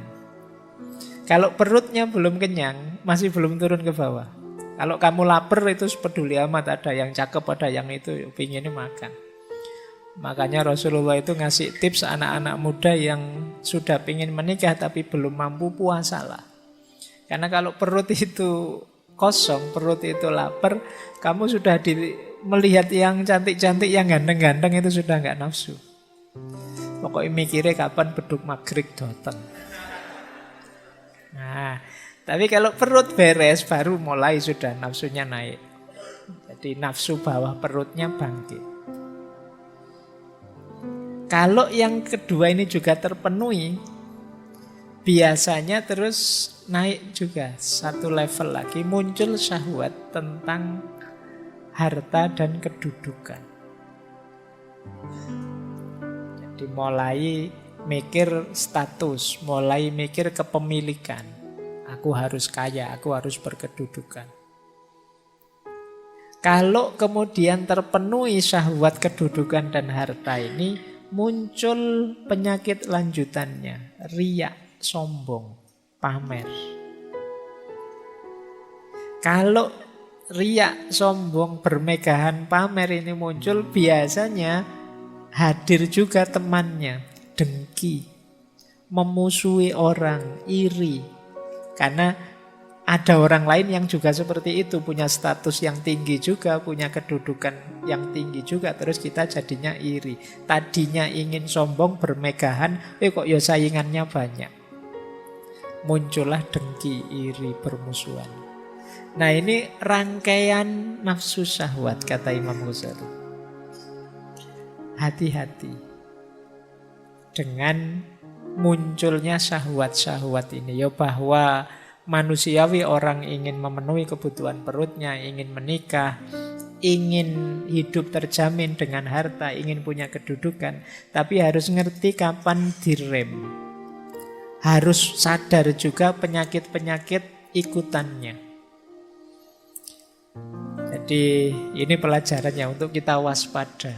Kalau perutnya belum kenyang, masih belum turun ke bawah. Kalau kamu lapar itu peduli amat, ada yang cakep, ada yang itu pinginnya makan. Makanya Rasulullah itu ngasih tips anak-anak muda yang sudah pingin menikah tapi belum mampu, puasalah. Karena kalau perut itu kosong, perut itu lapar, kamu sudah melihat yang cantik-cantik, yang ganteng-ganteng itu sudah nggak nafsu. Pokoknya mikirnya kapan beduk maghrib datang. Nah, tapi kalau perut beres baru mulai sudah nafsunya naik. Jadi nafsu bawah perutnya bangkit. Kalau yang kedua ini juga terpenuhi, biasanya terus naik juga satu level lagi, muncul syahwat tentang harta dan kedudukan. Jadi mulai mikir status, mulai mikir kepemilikan. Aku harus kaya, aku harus berkedudukan. Kalau kemudian terpenuhi syahwat kedudukan dan harta ini, muncul penyakit lanjutannya, riya, sombong, pamer. Kalau riya, sombong, bermegahan, pamer ini muncul, biasanya hadir juga temannya, dengki, memusuhi orang, iri. Karena ada orang lain yang juga seperti itu, punya status yang tinggi juga, punya kedudukan yang tinggi juga, terus kita jadinya iri. Tadinya ingin sombong, bermegahan, kok ya saingannya banyak. muncullah dengki, iri, permusuhan. Nah ini rangkaian nafsu syahwat kata Imam Ghazali. Hati-hati dengan munculnya syahwat-syahwat ini. Ya bahwa manusiawi orang ingin memenuhi kebutuhan perutnya, ingin menikah, ingin hidup terjamin dengan harta, ingin punya kedudukan. Tapi harus ngerti kapan direm. Harus sadar juga penyakit-penyakit ikutannya. Jadi ini pelajarannya untuk kita waspada.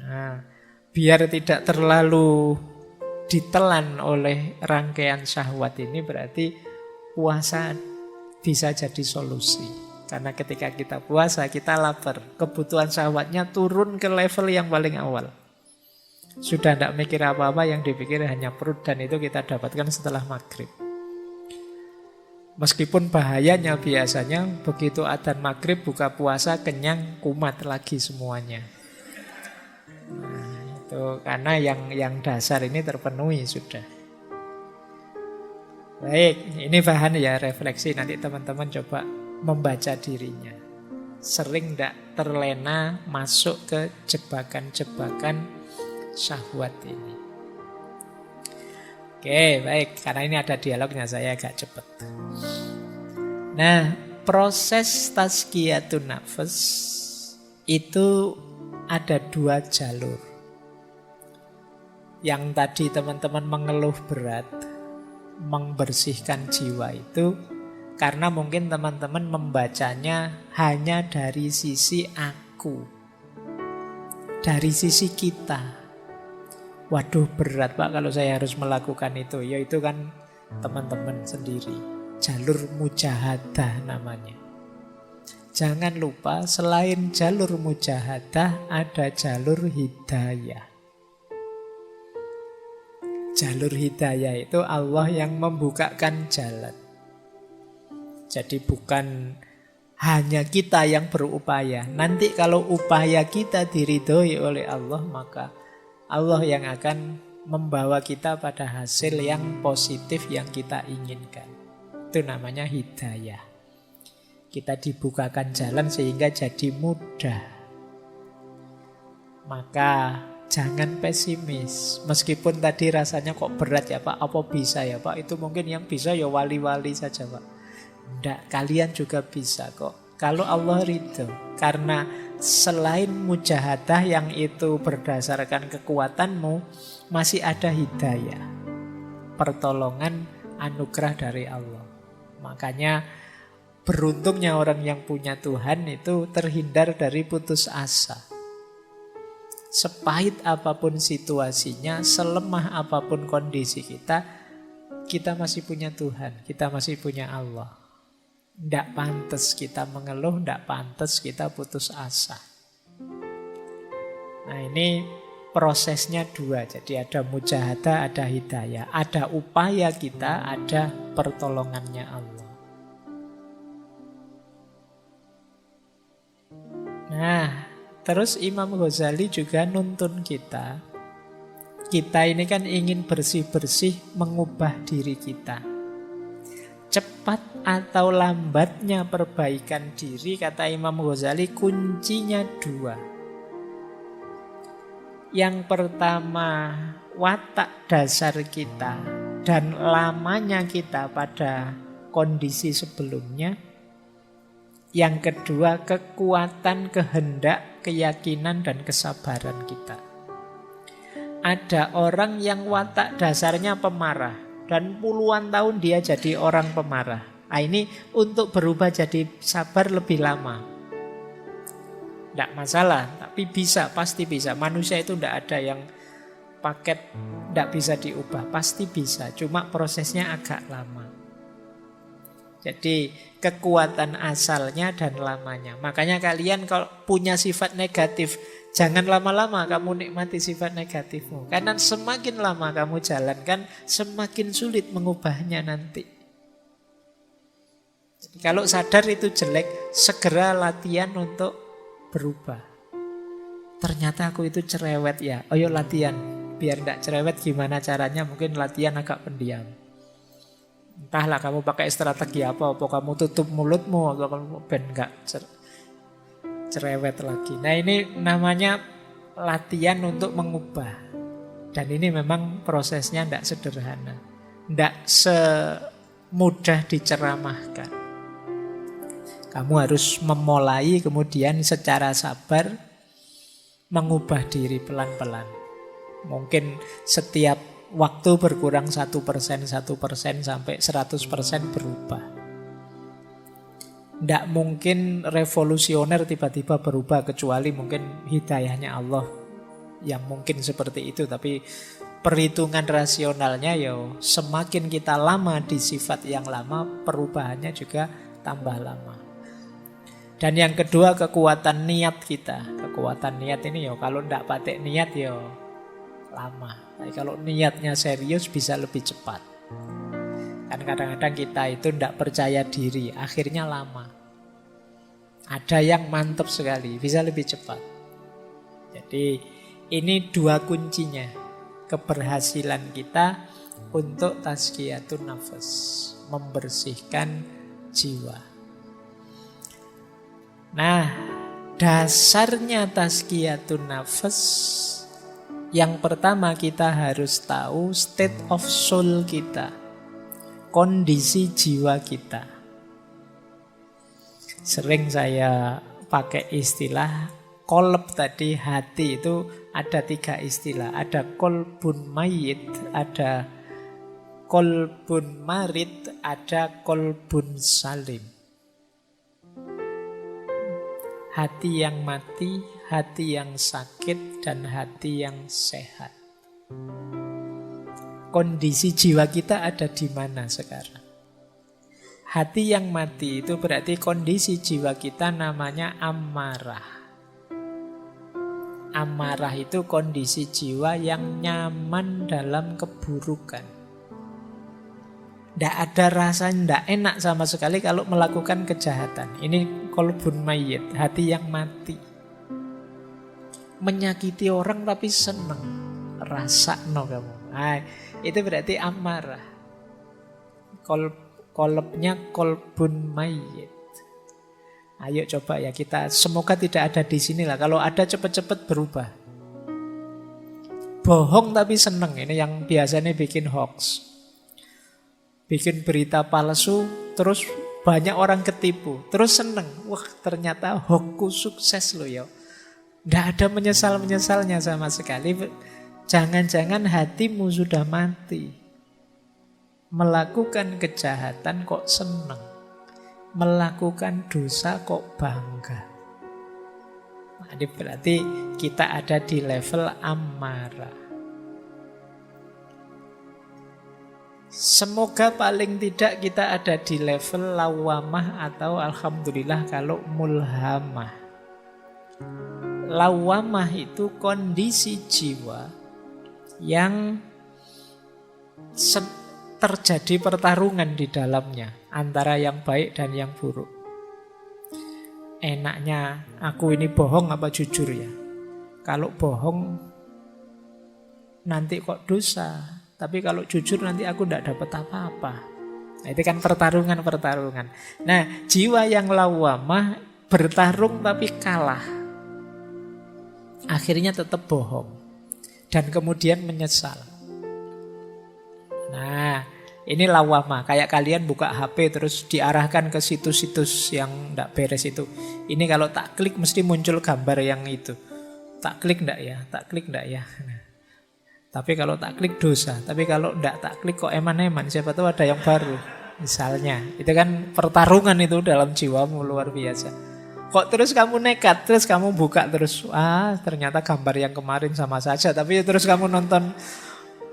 Nah, biar tidak terlalu ditelan oleh rangkaian syahwat ini, berarti puasa bisa jadi solusi. Karena ketika kita puasa, kita lapar. Kebutuhan syahwatnya turun ke level yang paling awal. Sudah tidak mikir apa-apa, yang dipikir hanya perut, dan itu kita dapatkan setelah maghrib. Meskipun bahayanya biasanya begitu adzan maghrib buka puasa kenyang kumat lagi semuanya. Nah, itu karena yang dasar ini terpenuhi sudah. Baik, ini bahan ya refleksi, nanti teman-teman coba membaca dirinya. Sering tidak terlena masuk ke jebakan-jebakan syahwat ini. Oke, baik. Karena ini ada dialognya, saya agak cepat. Nah, proses tazkiyatun nafs itu ada 2 jalur. Yang tadi teman-teman mengeluh berat, membersihkan jiwa itu karena mungkin teman-teman membacanya hanya dari sisi aku, dari sisi kita. Waduh berat Pak kalau saya harus melakukan itu. Ya itu kan teman-teman sendiri. Jalur mujahadah namanya. Jangan lupa selain jalur mujahadah ada jalur hidayah. Jalur hidayah itu Allah yang membukakan jalan. Jadi bukan hanya kita yang berupaya. Nanti kalau upaya kita diridhoi oleh Allah, maka Allah yang akan membawa kita pada hasil yang positif yang kita inginkan. Itu namanya hidayah. Kita dibukakan jalan sehingga jadi mudah. Maka jangan pesimis. Meskipun tadi rasanya kok berat ya Pak, apa bisa ya Pak? Itu mungkin yang bisa ya wali-wali saja Pak. Enggak, kalian juga bisa kok. Kalau Allah ridho. Karena selain mujahadah yang itu berdasarkan kekuatanmu, masih ada hidayah, pertolongan, anugerah dari Allah. Makanya beruntungnya orang yang punya Tuhan itu terhindar dari putus asa. Sepahit apapun situasinya, selemah apapun kondisi kita, kita masih punya Tuhan, kita masih punya Allah. Tidak pantas kita mengeluh, tidak pantas kita putus asa. Nah ini prosesnya 2. Jadi ada mujahadah, ada hidayah. Ada upaya kita, ada pertolongannya Allah. Nah, terus Imam Ghazali juga nuntun kita. Kita ini kan ingin bersih-bersih mengubah diri kita. Cepat atau lambatnya perbaikan diri, kata Imam Ghazali, kuncinya 2. Yang pertama, watak dasar kita dan lamanya kita pada kondisi sebelumnya. Yang kedua, kekuatan, kehendak, keyakinan, dan kesabaran kita. Ada orang yang watak dasarnya pemarah, dan puluhan tahun dia jadi orang pemarah. Nah, ini untuk berubah jadi sabar lebih lama. Tidak masalah, tapi bisa, pasti bisa. Manusia itu tidak ada yang paket tidak bisa diubah, pasti bisa. Cuma prosesnya agak lama. Jadi kekuatan asalnya dan lamanya. Makanya kalian kalau punya sifat negatif, jangan lama-lama kamu nikmati sifat negatifmu. Karena semakin lama kamu jalankan, semakin sulit mengubahnya nanti. Jadi kalau sadar itu jelek, segera latihan untuk berubah. Ternyata aku itu cerewet ya. Oh yuk latihan. Biar tidak cerewet gimana caranya? Mungkin latihan agak pendiam. Entahlah kamu pakai strategi apa kamu tutup mulutmu, atau kamu ben enggak cerewet lagi. Nah ini namanya latihan untuk mengubah. Dan ini memang prosesnya tidak sederhana. Tidak semudah diceramahkan. Kamu harus memulai kemudian secara sabar mengubah diri pelan-pelan. Mungkin setiap waktu berkurang 1%, 1% sampai 100% berubah. Tidak mungkin revolusioner tiba-tiba berubah, kecuali mungkin hidayahnya Allah yang mungkin seperti itu. Tapi perhitungan rasionalnya ya semakin kita lama di sifat yang lama, perubahannya juga tambah lama. Dan yang kedua, kekuatan niat kita. Kekuatan niat ini ya kalau tidak pakai niat ya lama. Tapi kalau niatnya serius bisa lebih cepat. Kan kadang-kadang kita itu tidak percaya diri, akhirnya lama. Ada yang mantap sekali, bisa lebih cepat. Jadi ini dua kuncinya keberhasilan kita untuk tazkiyatun nafas, membersihkan jiwa. Nah, dasarnya tazkiyatun nafas, yang pertama kita harus tahu state of soul kita, kondisi jiwa kita. Sering saya pakai istilah kolb tadi, hati itu ada 3 istilah. Ada kolbun mayit, ada kolbun marid, ada kolbun salim. Hati yang mati, hati yang sakit, dan hati yang sehat. Kondisi jiwa kita ada di mana sekarang? Hati yang mati itu berarti kondisi jiwa kita namanya amarah. Amarah itu kondisi jiwa yang nyaman dalam keburukan. Tidak ada rasa tidak enak sama sekali kalau melakukan kejahatan. Ini kolbun mayit, hati yang mati. Menyakiti orang tapi senang, rasa no kamu. Nah, itu berarti amarah. Kolbnya kolbun mayit. Ayo coba ya kita, semoga tidak ada di sini lah. Kalau ada cepat-cepat berubah. Bohong tapi seneng, ini yang biasanya bikin hoax. Bikin berita palsu, terus banyak orang ketipu, terus seneng. Wah ternyata hoaxku sukses loh ya. Tidak ada menyesal-menyesalnya sama sekali. Jangan-jangan hatimu sudah mati. Melakukan kejahatan kok seneng. Melakukan dosa kok bangga. Nah, ini berarti kita ada di level amarah. Semoga paling tidak kita ada di level lawamah atau alhamdulillah kalau mulhamah. Lawamah itu kondisi jiwa yang terjadi pertarungan di dalamnya antara yang baik dan yang buruk. Enaknya aku ini bohong apa jujur ya? Kalau bohong nanti kok dosa. Tapi kalau jujur nanti aku tidak dapat apa-apa. Nah, itu kan pertarungan. Nah, jiwa yang lawamah bertarung tapi kalah. Akhirnya tetap bohong. Dan kemudian menyesal. Nah, ini lawamah. Kayak kalian buka HP terus diarahkan ke situs-situs yang tidak beres itu. Ini kalau tak klik mesti muncul gambar yang itu. Tak klik enggak ya? Tak klik enggak ya? Nah. Tapi kalau tak klik dosa. Tapi kalau enggak tak klik kok eman-eman. Siapa tahu ada yang baru. Misalnya. Itu kan pertarungan itu dalam jiwamu luar biasa. Kok terus kamu nekat. Terus kamu buka terus. Ternyata gambar yang kemarin sama saja. Tapi terus kamu nonton.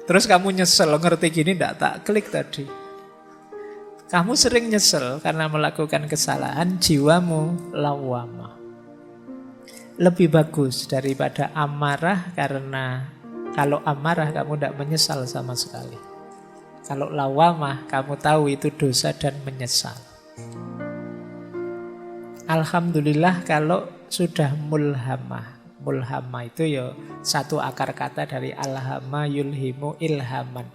Terus kamu nyesel. Ngerti gini enggak tak klik tadi. Kamu sering nyesel karena melakukan kesalahan. Jiwamu lawamah. Lebih bagus daripada amarah karena kalau amarah kamu tidak menyesal sama sekali. Kalau lawamah kamu tahu itu dosa dan menyesal. Alhamdulillah kalau sudah mulhamah. Mulhamah itu ya satu akar kata dari alhama yulhimu ilhaman.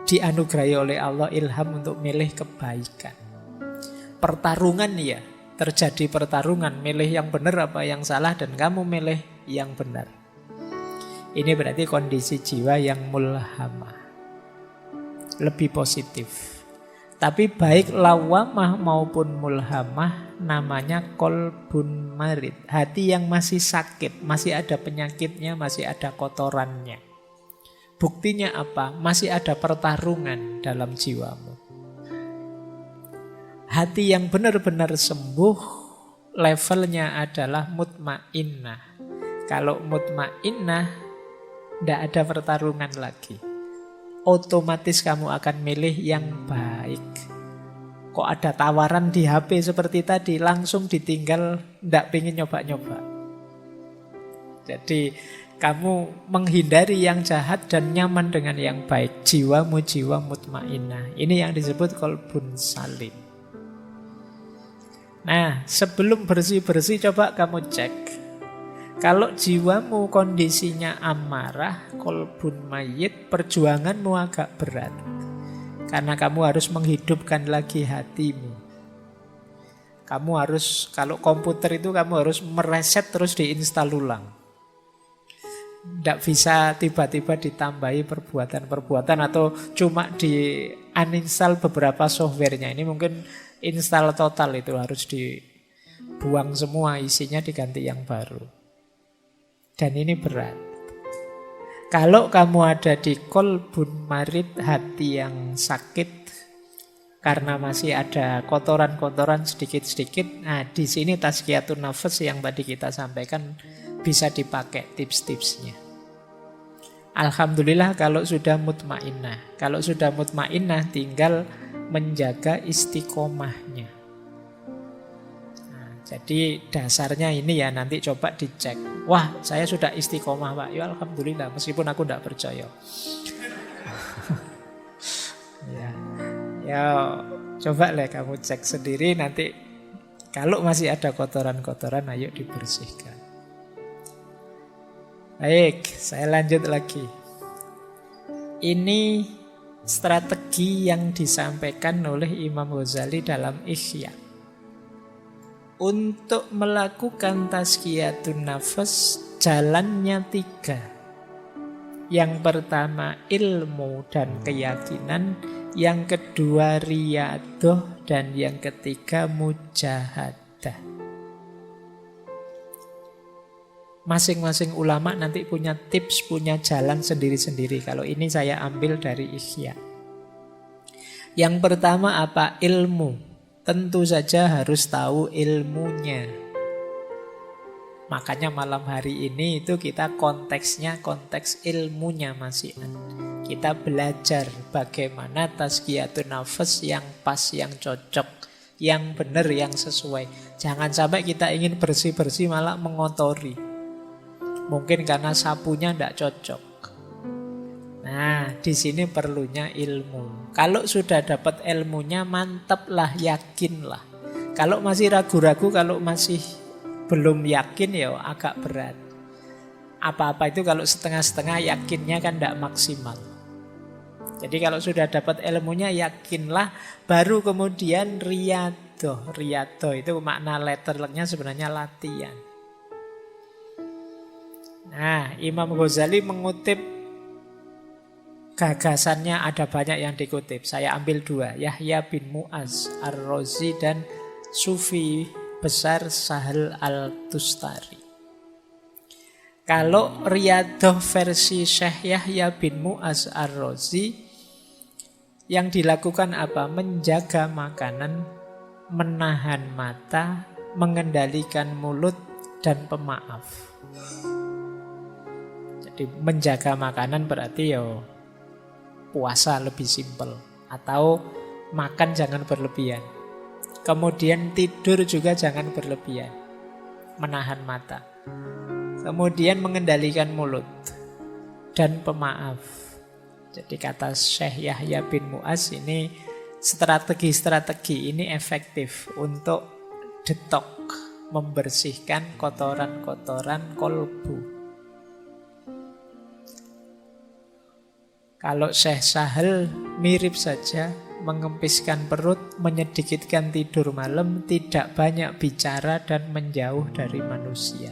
dianugerahi oleh Allah ilham untuk milih kebaikan. Pertarungan ya, terjadi pertarungan, milih yang benar apa yang salah, dan kamu milih yang benar. Ini berarti kondisi jiwa yang mulhamah, lebih positif. Tapi baik lawamah maupun mulhamah namanya kolbun marid. Hati yang masih sakit, masih ada penyakitnya, masih ada kotorannya. Buktinya apa? Masih ada pertarungan dalam jiwamu. Hati yang benar-benar sembuh levelnya adalah mutmainnah. Kalau mutmainnah, tidak ada pertarungan lagi. Otomatis kamu akan milih yang baik. Kok ada tawaran di HP seperti tadi, langsung ditinggal, tidak pengen nyoba-nyoba. Jadi kamu menghindari yang jahat dan nyaman dengan yang baik. Jiwamu jiwa mutmainnah. Ini yang disebut kolbun salim. Nah, sebelum bersih-bersih coba kamu cek. Kalau jiwamu kondisinya amarah, kolbun mayit, perjuanganmu agak berat. Karena kamu harus menghidupkan lagi hatimu. Kamu harus, kalau komputer itu kamu harus mereset terus diinstal ulang. Tidak bisa tiba-tiba ditambahi perbuatan-perbuatan atau cuma di uninstall beberapa softwarenya. Ini mungkin install total, itu harus dibuang semua, isinya diganti yang baru. Dan ini berat. Kalau kamu ada di kolbun marid, hati yang sakit karena masih ada kotoran-kotoran sedikit-sedikit, nah di sini tazkiyatun nafas yang tadi kita sampaikan bisa dipakai tips-tipsnya. Alhamdulillah kalau sudah mutmainnah. Kalau sudah mutmainnah tinggal menjaga istiqomahnya. Jadi dasarnya ini ya, nanti coba dicek. Wah, saya sudah istiqomah Pak. Ya alhamdulillah, meskipun aku tidak percaya. Ya, coba lah kamu cek sendiri nanti. Kalau masih ada kotoran-kotoran, ayo dibersihkan. Baik, saya lanjut lagi. Ini strategi yang disampaikan oleh Imam Ghazali dalam Ihya. Untuk melakukan tazkiyatun nafas, jalannya 3. Yang pertama ilmu dan keyakinan, yang kedua riyadoh, dan yang ketiga mujahadah. Masing-masing ulama nanti punya tips, punya jalan sendiri-sendiri. Kalau ini saya ambil dari Ihya. Yang pertama apa? Ilmu. Tentu saja harus tahu ilmunya. Makanya malam hari ini itu kita konteksnya konteks ilmunya masih. Kita belajar bagaimana tazkiyatun nafas yang pas, yang cocok, yang benar, yang sesuai. Jangan sampai kita ingin bersih-bersih malah mengotori. Mungkin karena sapunya tidak cocok. Nah, di sini perlunya ilmu. Kalau sudah dapat ilmunya, mantaplah, yakinlah. Kalau masih ragu-ragu, kalau masih belum yakin, ya agak berat. Apa-apa itu kalau setengah-setengah, yakinnya kan tidak maksimal. Jadi kalau sudah dapat ilmunya, yakinlah. Baru kemudian riyadoh. Riyadoh itu makna letternya sebenarnya latihan. Nah, Imam Ghazali mengutip gagasannya, ada banyak yang dikutip. Saya ambil 2, Yahya bin Mu'az Ar-Razi dan Sufi besar Sahal Al-Tustari. Kalau riyadoh versi Syekh Yahya bin Mu'az Ar-Razi, yang dilakukan apa? Menjaga makanan, menahan mata, mengendalikan mulut, dan pemaaf. Jadi menjaga makanan berarti puasa lebih simpel, atau makan jangan berlebihan. Kemudian tidur juga jangan berlebihan, menahan mata. Kemudian mengendalikan mulut dan pemaaf. Jadi kata Syekh Yahya bin Mu'az ini, strategi-strategi ini efektif untuk detok, membersihkan kotoran-kotoran kolbu. Kalau Syekh Sahal mirip saja, mengempiskan perut, menyedikitkan tidur malam, tidak banyak bicara dan menjauh dari manusia.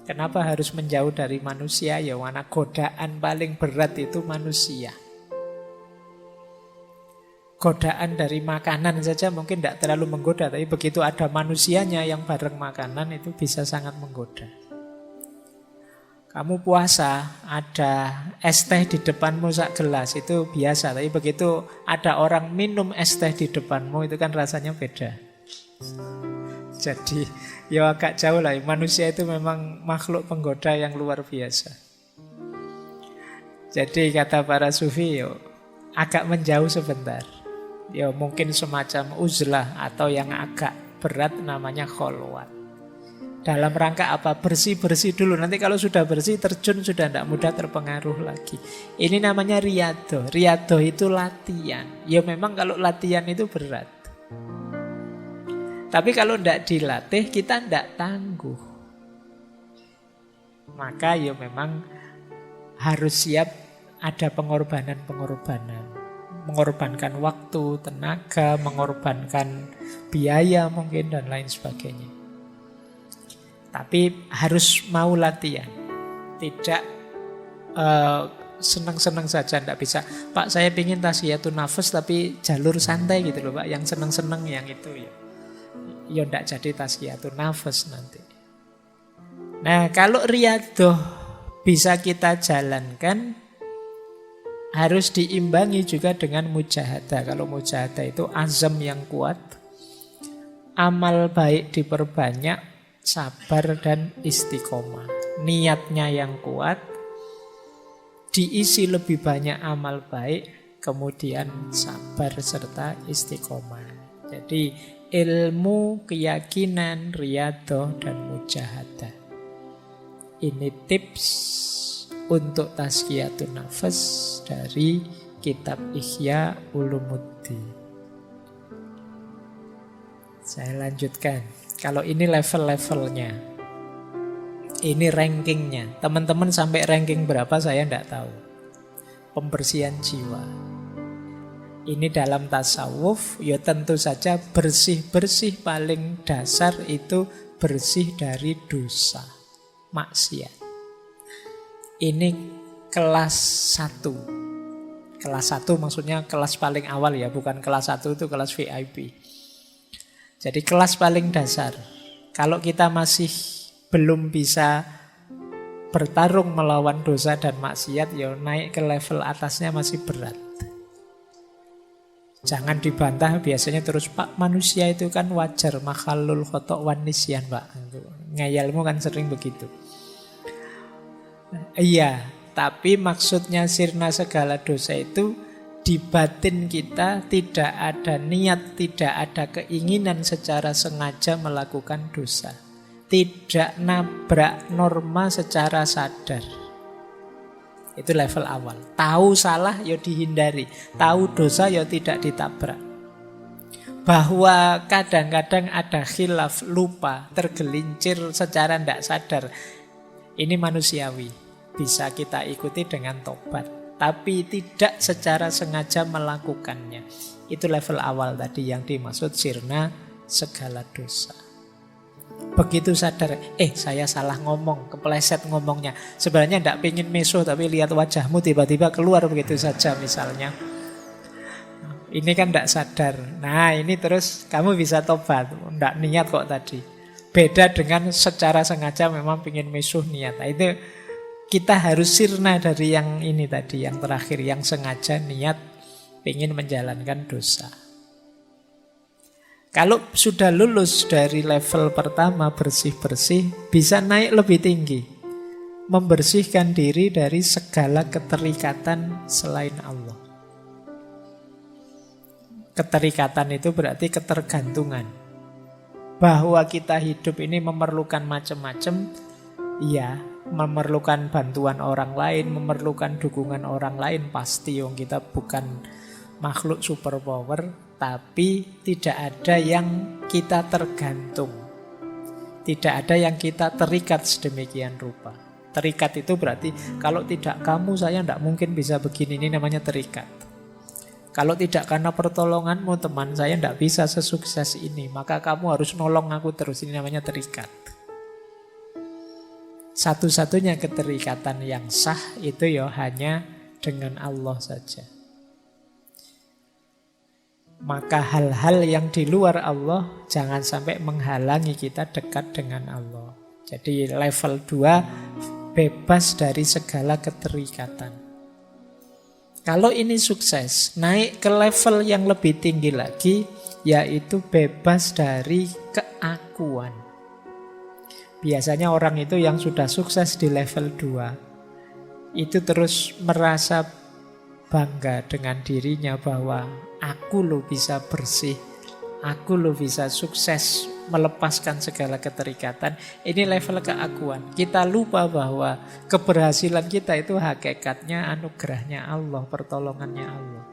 Kenapa harus menjauh dari manusia? Ya karena godaan paling berat itu manusia. Godaan dari makanan saja mungkin tidak terlalu menggoda, tapi begitu ada manusianya yang bareng makanan itu bisa sangat menggoda. Kamu puasa, ada es teh di depanmu sak gelas, itu biasa. Tapi begitu ada orang minum es teh di depanmu, itu kan rasanya beda. Jadi ya agak jauh lah. Manusia itu memang makhluk penggoda yang luar biasa. Jadi kata para sufi, yo, agak menjauh sebentar. Ya mungkin semacam uzlah atau yang agak berat namanya kholwat. Dalam rangka apa? Bersih-bersih dulu. Nanti kalau sudah bersih, terjun sudah tidak mudah terpengaruh lagi. Ini namanya riyadhah. Riyadhah itu latihan. Ya memang kalau latihan itu berat. Tapi kalau tidak dilatih, kita tidak tangguh. Maka ya memang harus siap ada pengorbanan-pengorbanan. Mengorbankan waktu, tenaga, mengorbankan biaya mungkin dan lain sebagainya. Tapi harus mau latihan. Tidak senang-senang saja, tidak bisa. Pak, saya ingin tasfiyatun nafas tapi jalur santai gitu loh Pak. Yang senang-senang yang itu ya. Ya tidak jadi tasfiyatun nafas nanti. Nah kalau riyadhah bisa kita jalankan, harus diimbangi juga dengan mujahadah. Kalau mujahadah itu azam yang kuat, amal baik diperbanyak, sabar dan istiqomah. Niatnya yang kuat, diisi lebih banyak amal baik, kemudian sabar serta istiqomah. Jadi ilmu, keyakinan, riyadhah dan mujahadah. Ini tips untuk tazkiyatun nafas dari kitab Ihya Ulumuddin. Saya lanjutkan. Kalau ini level-levelnya, ini rankingnya. Teman-teman sampai ranking berapa saya tidak tahu. Pembersihan jiwa. Ini dalam tasawuf, ya tentu saja bersih-bersih paling dasar itu bersih dari dosa, maksiat. Ini kelas 1. Kelas 1 maksudnya kelas paling awal ya, bukan kelas 1 itu kelas VIP. Jadi kelas paling dasar. Kalau kita masih belum bisa bertarung melawan dosa dan maksiat, ya naik ke level atasnya masih berat. Jangan dibantah biasanya terus, Pak manusia itu kan wajar, makhlul khotok wan nisyan Pak. Ngayalmu kan sering begitu. Iya, tapi maksudnya sirna segala dosa itu di batin kita tidak ada niat, tidak ada keinginan secara sengaja melakukan dosa. Tidak nabrak norma secara sadar. Itu level awal. Tahu salah ya dihindari, tahu dosa ya tidak ditabrak. Bahwa kadang-kadang ada khilaf, lupa, tergelincir secara tidak sadar. Ini manusiawi, bisa kita ikuti dengan tobat. Tapi tidak secara sengaja melakukannya. Itu level awal tadi yang dimaksud sirna segala dosa. Begitu sadar, saya salah ngomong, kepleset ngomongnya. Sebenarnya tidak pengen meso, tapi lihat wajahmu tiba-tiba keluar begitu saja misalnya. Ini kan tidak sadar. Nah ini terus kamu bisa tobat, tidak niat kok tadi. Beda dengan secara sengaja memang pengen meso niat. Nah, itu kita harus sirna dari yang ini tadi, yang terakhir, yang sengaja niat pengen menjalankan dosa. Kalau sudah lulus dari level pertama bersih-bersih, bisa naik lebih tinggi. Membersihkan diri dari segala keterikatan selain Allah. Keterikatan itu berarti ketergantungan. Bahwa kita hidup ini memerlukan macam-macam, iya, memerlukan bantuan orang lain, memerlukan dukungan orang lain, pasti yang kita bukan makhluk superpower. Tapi tidak ada yang kita tergantung. Tidak ada yang kita terikat sedemikian rupa. Terikat itu berarti kalau tidak kamu saya tidak mungkin bisa begini. Ini namanya terikat. Kalau tidak karena pertolonganmu teman saya tidak bisa sesukses ini. Maka kamu harus nolong aku terus. Ini namanya terikat. Satu-satunya keterikatan yang sah itu ya hanya dengan Allah saja. Maka hal-hal yang di luar Allah jangan sampai menghalangi kita dekat dengan Allah. Jadi level 2 bebas dari segala keterikatan. Kalau ini sukses, naik ke level yang lebih tinggi lagi, yaitu bebas dari keakuan. Biasanya orang itu yang sudah sukses di level 2, itu terus merasa bangga dengan dirinya bahwa aku loh bisa bersih, aku loh bisa sukses melepaskan segala keterikatan. Ini level keakuan. Kita lupa bahwa keberhasilan kita itu hakikatnya anugerahnya Allah, pertolongannya Allah.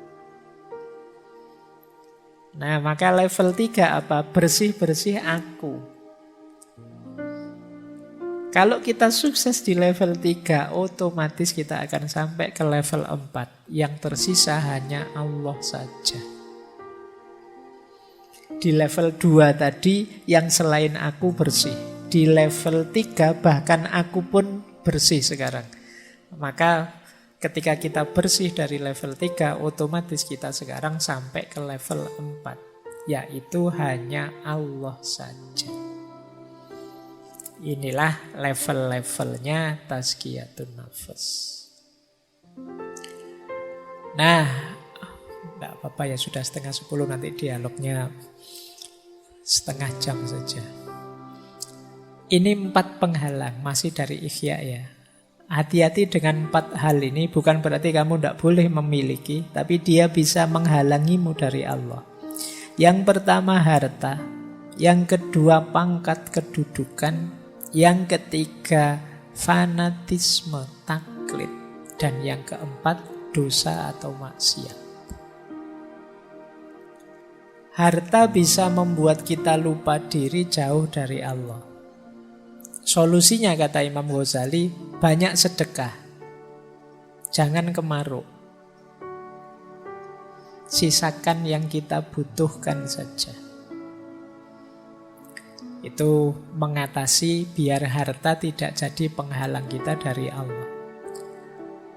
Nah, maka level 3 apa? Bersih-bersih aku. Kalau kita sukses di level 3, otomatis kita akan sampai ke level 4. Yang tersisa hanya Allah saja. Di level 2 tadi yang selain aku bersih. Di level 3 bahkan aku pun bersih sekarang. Maka ketika kita bersih dari level 3, otomatis kita sekarang sampai ke level 4. Yaitu hanya Allah saja. Inilah level-levelnya tazkiyatun nafas. Nah, tidak apa-apa ya, sudah 9:30 nanti dialognya setengah jam saja. Ini 4 penghalang, masih dari Ihya ya. Hati-hati dengan 4 hal ini, bukan berarti kamu tidak boleh memiliki, tapi dia bisa menghalangimu dari Allah. Yang pertama harta, yang kedua pangkat kedudukan, yang ketiga fanatisme, taklid, dan yang keempat dosa atau maksiat. Harta bisa membuat kita lupa diri, jauh dari Allah. Solusinya kata Imam Ghazali, banyak sedekah. Jangan kemaruk. Sisakan yang kita butuhkan saja. Itu mengatasi biar harta tidak jadi penghalang kita dari Allah.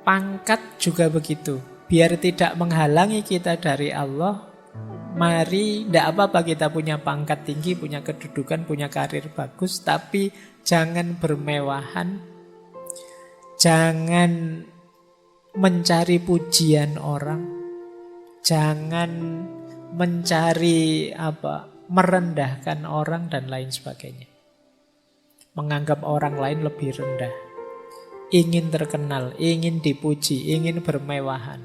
Pangkat juga begitu. Biar tidak menghalangi kita dari Allah, mari, tidak apa-apa kita punya pangkat tinggi, punya kedudukan, punya karir bagus, tapi jangan bermewahan, jangan mencari pujian orang, jangan mencari merendahkan orang dan lain sebagainya. Menganggap orang lain lebih rendah, ingin terkenal, ingin dipuji, ingin bermewahan.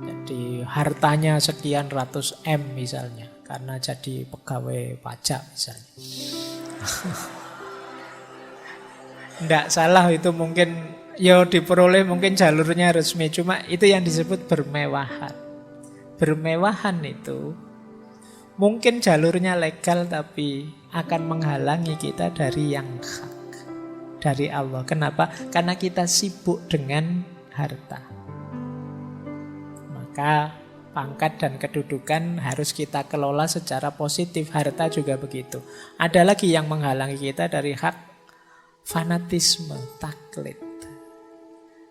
Jadi hartanya sekian ratus M misalnya, karena jadi pegawai pajak misalnya. Tidak salah itu, mungkin ya diperoleh, mungkin jalurnya resmi, cuma itu yang disebut bermewahan. Bermewahan itu mungkin jalurnya legal, tapi akan menghalangi kita dari yang hak, dari Allah. Kenapa? Karena kita sibuk dengan harta. Maka pangkat dan kedudukan harus kita kelola secara positif. Harta juga begitu. Ada lagi yang menghalangi kita dari hak, fanatisme, taklid.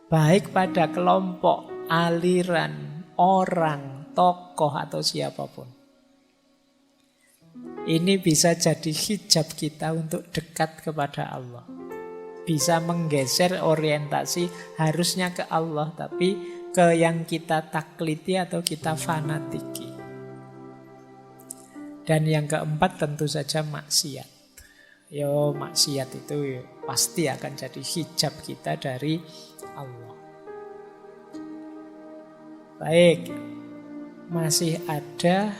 Baik pada kelompok, aliran, orang, tokoh atau siapapun. Ini bisa jadi hijab kita untuk dekat kepada Allah. Bisa menggeser orientasi harusnya ke Allah, tapi ke yang kita takliti atau kita fanatiki. Dan yang keempat tentu saja maksiat. Maksiat itu pasti akan jadi hijab kita dari Allah. Baik, masih ada.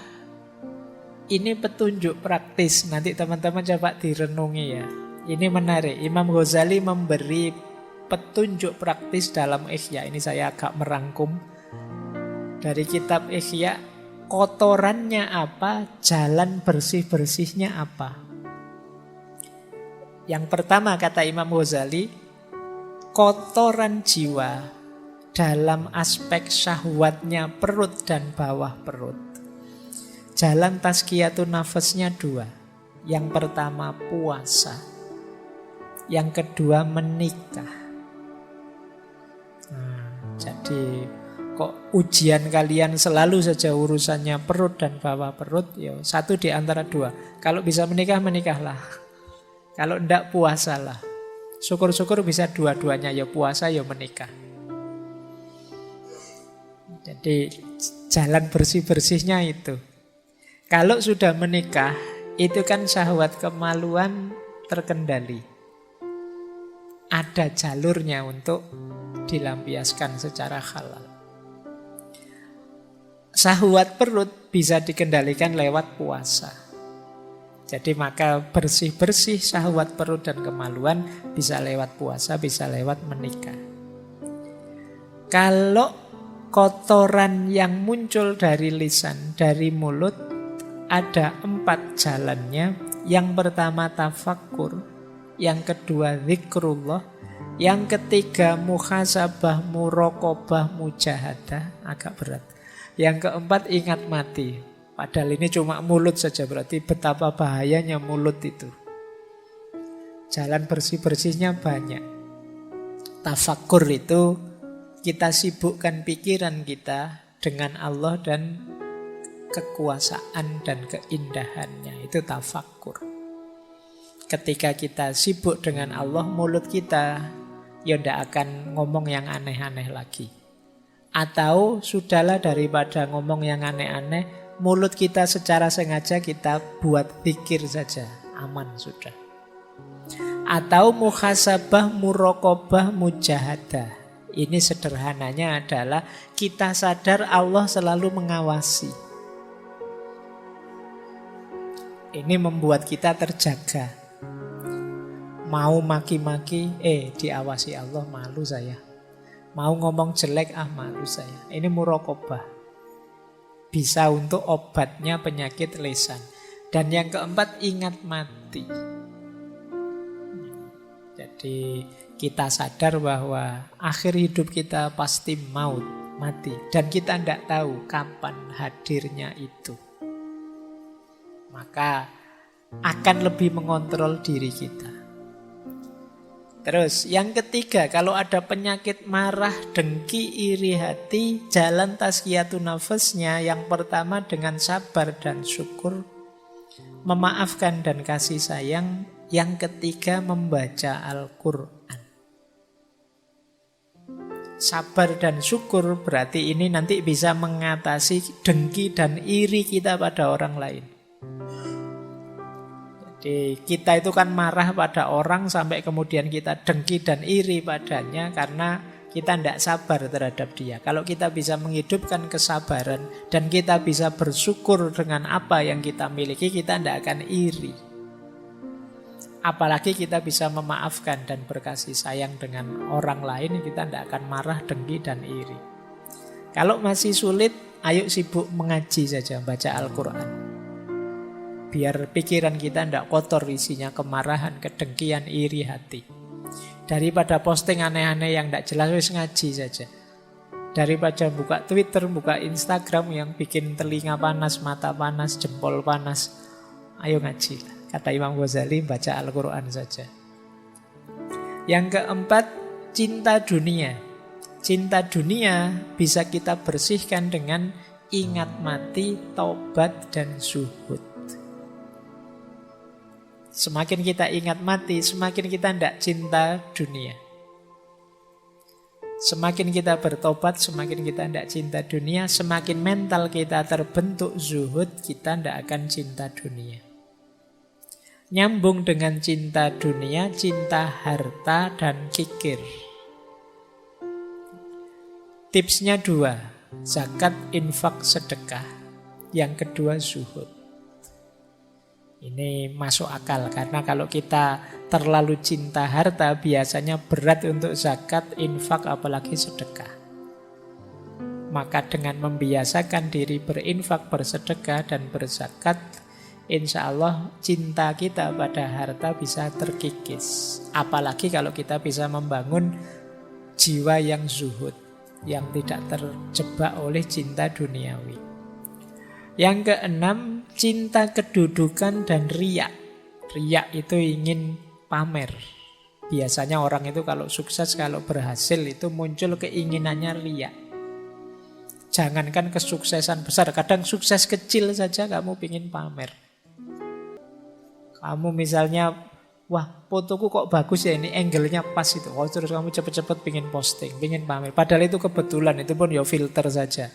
Ini petunjuk praktis. Nanti teman-teman coba direnungi ya. Ini menarik. Imam Ghazali memberi petunjuk praktis dalam Ihya. Ini saya agak merangkum dari kitab Ihya. Kotorannya apa? Jalan bersih-bersihnya apa? Yang pertama kata Imam Ghazali, kotoran jiwa dalam aspek syahwatnya perut dan bawah perut. Jalan tazkiyatun nafasnya dua. Yang pertama puasa, yang kedua menikah. Jadi kok ujian kalian selalu saja urusannya perut dan bawah perut? Ya, satu di antara dua. Kalau bisa menikah, menikahlah. Kalau enggak, puasalah. Syukur-syukur bisa dua-duanya, ya puasa ya menikah. Jadi jalan bersih-bersihnya itu. Kalau sudah menikah, itu kan syahwat kemaluan terkendali. Ada jalurnya untuk dilampiaskan secara halal. Syahwat perut bisa dikendalikan lewat puasa. Jadi maka bersih-bersih syahwat perut dan kemaluan bisa lewat puasa, bisa lewat menikah. Kalau kotoran yang muncul dari lisan, dari mulut, ada 4 jalannya. Yang pertama tafakkur, yang kedua zikrullah, yang ketiga muhasabah, muraqabah, mujahadah, agak berat. Yang keempat ingat mati. Padahal ini cuma mulut saja, berarti betapa bahayanya mulut itu. Jalan bersih-bersihnya banyak. Tafakkur itu kita sibukkan pikiran kita dengan Allah dan kekuasaan dan keindahannya. Itu tafakkur. Ketika kita sibuk dengan Allah, mulut kita ya tidak akan ngomong yang aneh-aneh lagi. Atau sudahlah, daripada ngomong yang aneh-aneh, mulut kita secara sengaja kita buat pikir saja, aman sudah. Atau muhasabah, muraqabah, mujahadah. Ini sederhananya adalah kita sadar Allah selalu mengawasi. Ini membuat kita terjaga. Mau maki-maki, diawasi Allah, malu saya. Mau ngomong jelek, malu saya. Ini muraqabah. Bisa untuk obatnya penyakit lisan. Dan yang keempat, ingat mati. Jadi kita sadar bahwa akhir hidup kita pasti maut, mati. Dan kita tidak tahu kapan hadirnya itu. Maka akan lebih mengontrol diri kita. Terus yang ketiga, kalau ada penyakit marah, dengki, iri hati, jalan tazkiyatun nafasnya yang pertama dengan sabar dan syukur, memaafkan dan kasih sayang. Yang ketiga membaca Al-Quran. Sabar dan syukur berarti ini nanti bisa mengatasi dengki dan iri kita pada orang lain. Jadi kita itu kan marah pada orang sampai kemudian kita dengki dan iri padanya karena kita tidak sabar terhadap dia. Kalau kita bisa menghidupkan kesabaran dan kita bisa bersyukur dengan apa yang kita miliki, kita tidak akan iri. Apalagi kita bisa memaafkan dan berkasih sayang dengan orang lain, kita tidak akan marah, dengki dan iri. Kalau masih sulit, ayo sibuk mengaji saja, baca Al-Quran. Biar pikiran kita tidak kotor isinya kemarahan, kedengkian, iri hati. Daripada posting aneh-aneh yang tidak jelas, wis ngaji saja. Daripada buka Twitter, buka Instagram yang bikin telinga panas, mata panas, jempol panas, ayo ngaji. Kata Imam Ghazali, baca Al-Quran saja. Yang keempat, cinta dunia. Cinta dunia bisa kita bersihkan dengan ingat mati, taubat, dan zuhud. Semakin kita ingat mati, semakin kita tidak cinta dunia. Semakin kita bertobat, semakin kita tidak cinta dunia. Semakin mental kita terbentuk zuhud, kita tidak akan cinta dunia. Nyambung dengan cinta dunia, cinta harta dan kikir. Tipsnya 2, zakat, infak, sedekah. Yang kedua zuhud. Ini masuk akal karena kalau kita terlalu cinta harta biasanya berat untuk zakat, infak, apalagi sedekah. Maka dengan membiasakan diri berinfak, bersedekah, dan berzakat, insya Allah cinta kita pada harta bisa terkikis. Apalagi kalau kita bisa membangun jiwa yang zuhud. yang tidak terjebak oleh cinta duniawi. Yang keenam, cinta kedudukan dan riak. Riak itu ingin pamer. Biasanya orang itu kalau sukses, kalau berhasil itu muncul keinginannya riak. Jangankan kesuksesan besar, kadang sukses kecil saja kamu ingin pamer. Kamu misalnya, wah fotoku kok bagus ya, ini angle-nya pas itu. Oh, terus kamu cepet-cepet pengen posting, pengen pamer. Padahal itu kebetulan, itu pun ya filter saja.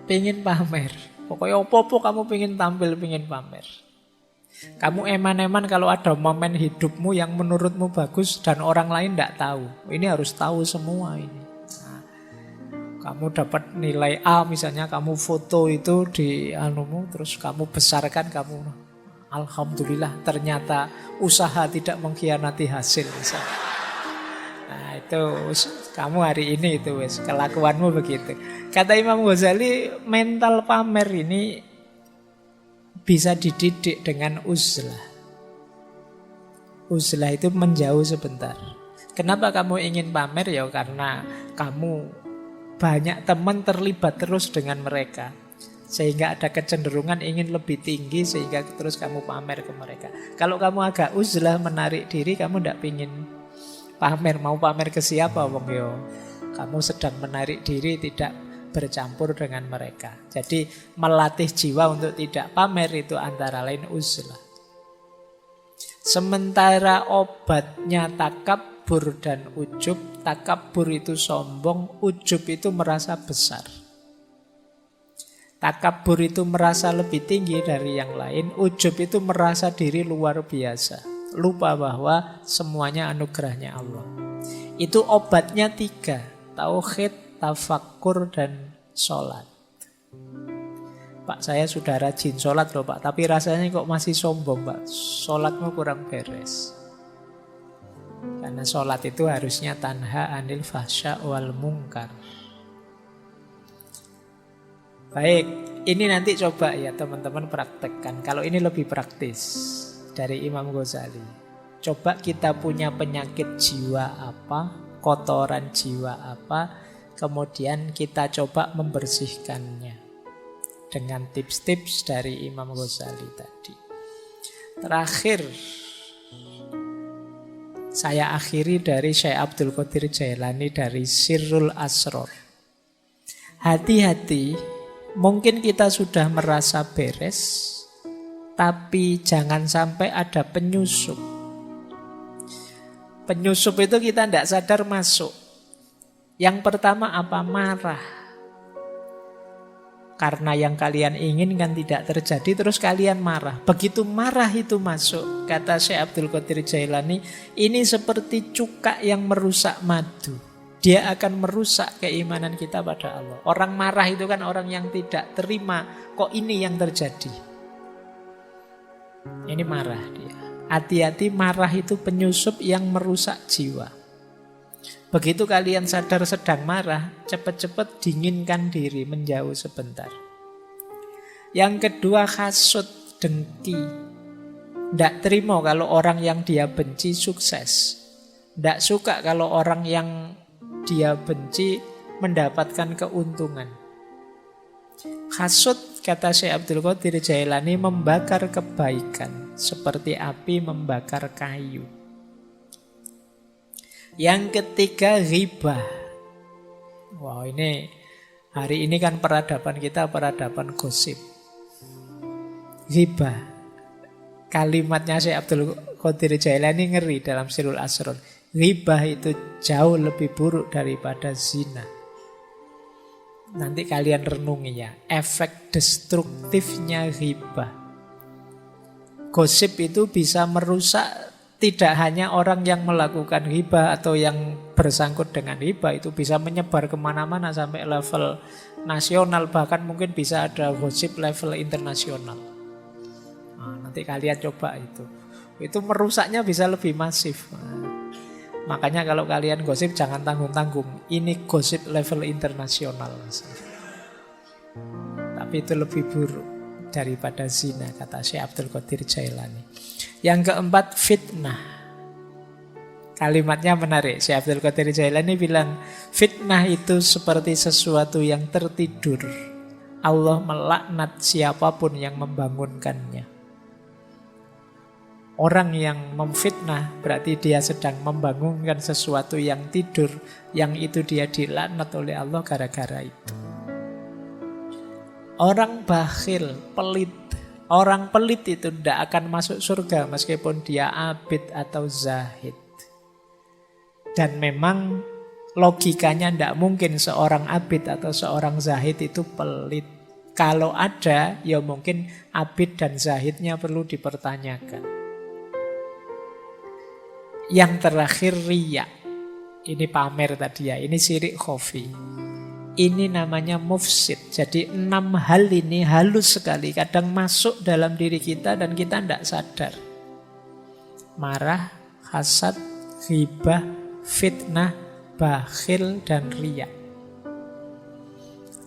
Pengen pamer. Pokoknya opo-opo kamu pengen tampil, pengen pamer. Kamu eman-eman kalau ada momen hidupmu yang menurutmu bagus dan orang lain tidak tahu. Ini harus tahu semua ini. Kamu dapat nilai A misalnya, kamu foto itu di anumu, terus kamu besarkan, kamu alhamdulillah ternyata usaha tidak mengkhianati hasil misalnya. Nah itu kamu hari ini itu wes kelakuanmu begitu. Kata Imam Ghazali, mental pamer ini bisa dididik dengan uzlah. Uzlah itu menjauh sebentar. Kenapa kamu ingin pamer? Ya karena kamu banyak teman terlibat terus dengan mereka, sehingga ada kecenderungan ingin lebih tinggi, sehingga terus kamu pamer ke mereka. Kalau kamu agak uzlah, menarik diri, kamu tidak ingin pamer. Mau pamer ke siapa wong yo? Kamu sedang menarik diri, tidak bercampur dengan mereka. Jadi melatih jiwa untuk tidak pamer itu antara lain uzlah. Sementara obatnya takabur dan ujub. Takabur itu sombong, ujub itu merasa besar. Takabur itu merasa lebih tinggi dari yang lain, ujub itu merasa diri luar biasa. Lupa bahwa semuanya anugerahnya Allah. Itu obatnya 3, tauhid, tafakkur, dan sholat. Pak, saya sudah rajin sholat loh Pak, tapi rasanya kok masih sombong Pak, sholatmu kurang beres. Karena sholat itu harusnya tanha anil fahsya wal mungkar. Baik, ini nanti coba ya teman-teman praktekkan. Kalau ini lebih praktis dari Imam Ghazali. Coba kita punya penyakit jiwa apa, kotoran jiwa apa, kemudian kita coba membersihkannya dengan tips-tips dari Imam Ghazali tadi. Terakhir, saya akhiri dari Syekh Abdul Qadir Jailani dari Sirrul Asror. Hati-hati, mungkin kita sudah merasa beres, tapi jangan sampai ada penyusup. Penyusup itu kita tidak sadar masuk. Yang pertama apa? Marah. Karena yang kalian inginkan tidak terjadi, terus kalian marah. Begitu marah itu masuk, kata Syekh Abdul Qadir Jailani, ini seperti cuka yang merusak madu. Dia akan merusak keimanan kita pada Allah. Orang marah itu kan orang yang tidak terima, kok ini yang terjadi. Ini marah dia. Hati-hati, marah itu penyusup yang merusak jiwa. Begitu kalian sadar sedang marah, cepat-cepat dinginkan diri, menjauh sebentar. Yang kedua, hasud, dengki. Tidak terima kalau orang yang dia benci sukses. Tidak suka kalau orang yang dia benci mendapatkan keuntungan. Hasud, kata Syekh Abdul Qadir Jailani, membakar kebaikan seperti api membakar kayu. Yang ketiga, ghibah. Wow, ini hari ini kan peradaban kita peradaban gosip. Ghibah. Kalimatnya Syekh Abdul Qadir Jailani ngeri dalam Sirrul Asror. Ghibah itu jauh lebih buruk daripada zina. Nanti kalian renungi ya, efek destruktifnya ghibah. Gosip itu bisa merusak tidak hanya orang yang melakukan ghibah atau yang bersangkut dengan ghibah, itu bisa menyebar kemana-mana sampai level nasional, bahkan mungkin bisa ada gosip level internasional. Nah, nanti kalian coba itu merusaknya bisa lebih masif. Makanya kalau kalian gosip jangan tanggung-tanggung, ini gosip level internasional. Tapi itu lebih buruk daripada zina, kata Syekh Abdul Qadir Jailani. Yang keempat, fitnah. Kalimatnya menarik. Syekh Abdul Qadir Jailani bilang, fitnah itu seperti sesuatu yang tertidur. Allah melaknat siapapun yang membangunkannya. Orang yang memfitnah berarti dia sedang membangunkan sesuatu yang tidur, yang itu dia dilaknat oleh Allah gara-gara itu. Orang bakhil, pelit. Orang pelit itu tidak akan masuk surga meskipun dia abid atau zahid. Dan memang logikanya tidak mungkin seorang abid atau seorang zahid itu pelit. Kalau ada, ya mungkin abid dan zahidnya perlu dipertanyakan. Yang terakhir riya. Ini pamer tadi ya, ini syirik khafi. Ini namanya mufsid. Jadi 6 hal ini halus sekali. Kadang masuk dalam diri kita dan kita tidak sadar. Marah, hasad, ghibah, fitnah, bakhil, dan riya.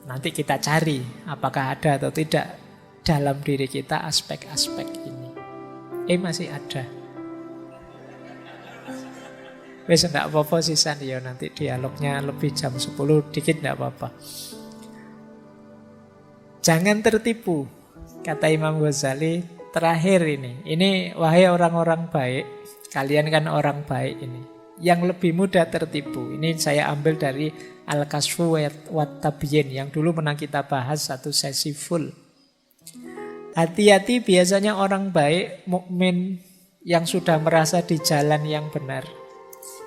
Nanti kita cari apakah ada atau tidak dalam diri kita aspek-aspek ini. Masih ada. Wes enggak apa-apa sisan ya, nanti dialognya lebih jam 10 dikit enggak apa-apa. Jangan tertipu, kata Imam Ghazali terakhir ini. Ini wahai orang-orang baik, kalian kan orang baik ini. Yang lebih mudah tertipu. Ini saya ambil dari Al-Kasfu wa Tabyin yang dulu pernah kita bahas satu sesi full. Hati-hati, biasanya orang baik, mukmin yang sudah merasa di jalan yang benar,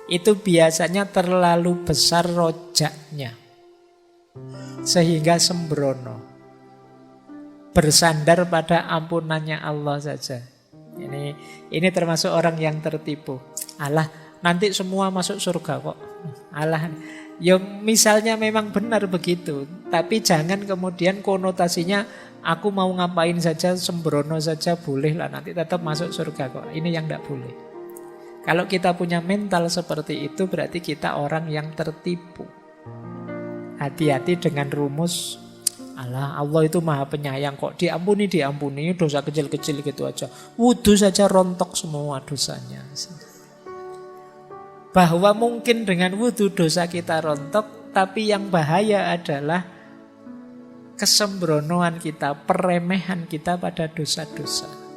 itu biasanya terlalu besar rojaknya sehingga sembrono, bersandar pada ampunannya Allah saja. Ini termasuk orang yang tertipu. Alah, nanti semua masuk surga kok. Alah, ya misalnya memang benar begitu, tapi jangan kemudian konotasinya aku mau ngapain saja, sembrono saja boleh lah, nanti tetap masuk surga kok. Ini yang tidak boleh. Kalau kita punya mental seperti itu, berarti kita orang yang tertipu. Hati-hati dengan rumus, alah Allah itu maha penyayang kok, diampuni, dosa kecil-kecil gitu aja. Wudu saja rontok semua dosanya. Bahwa mungkin dengan wudu dosa kita rontok, tapi yang bahaya adalah kesembronoan kita, peremehan kita pada dosa-dosa.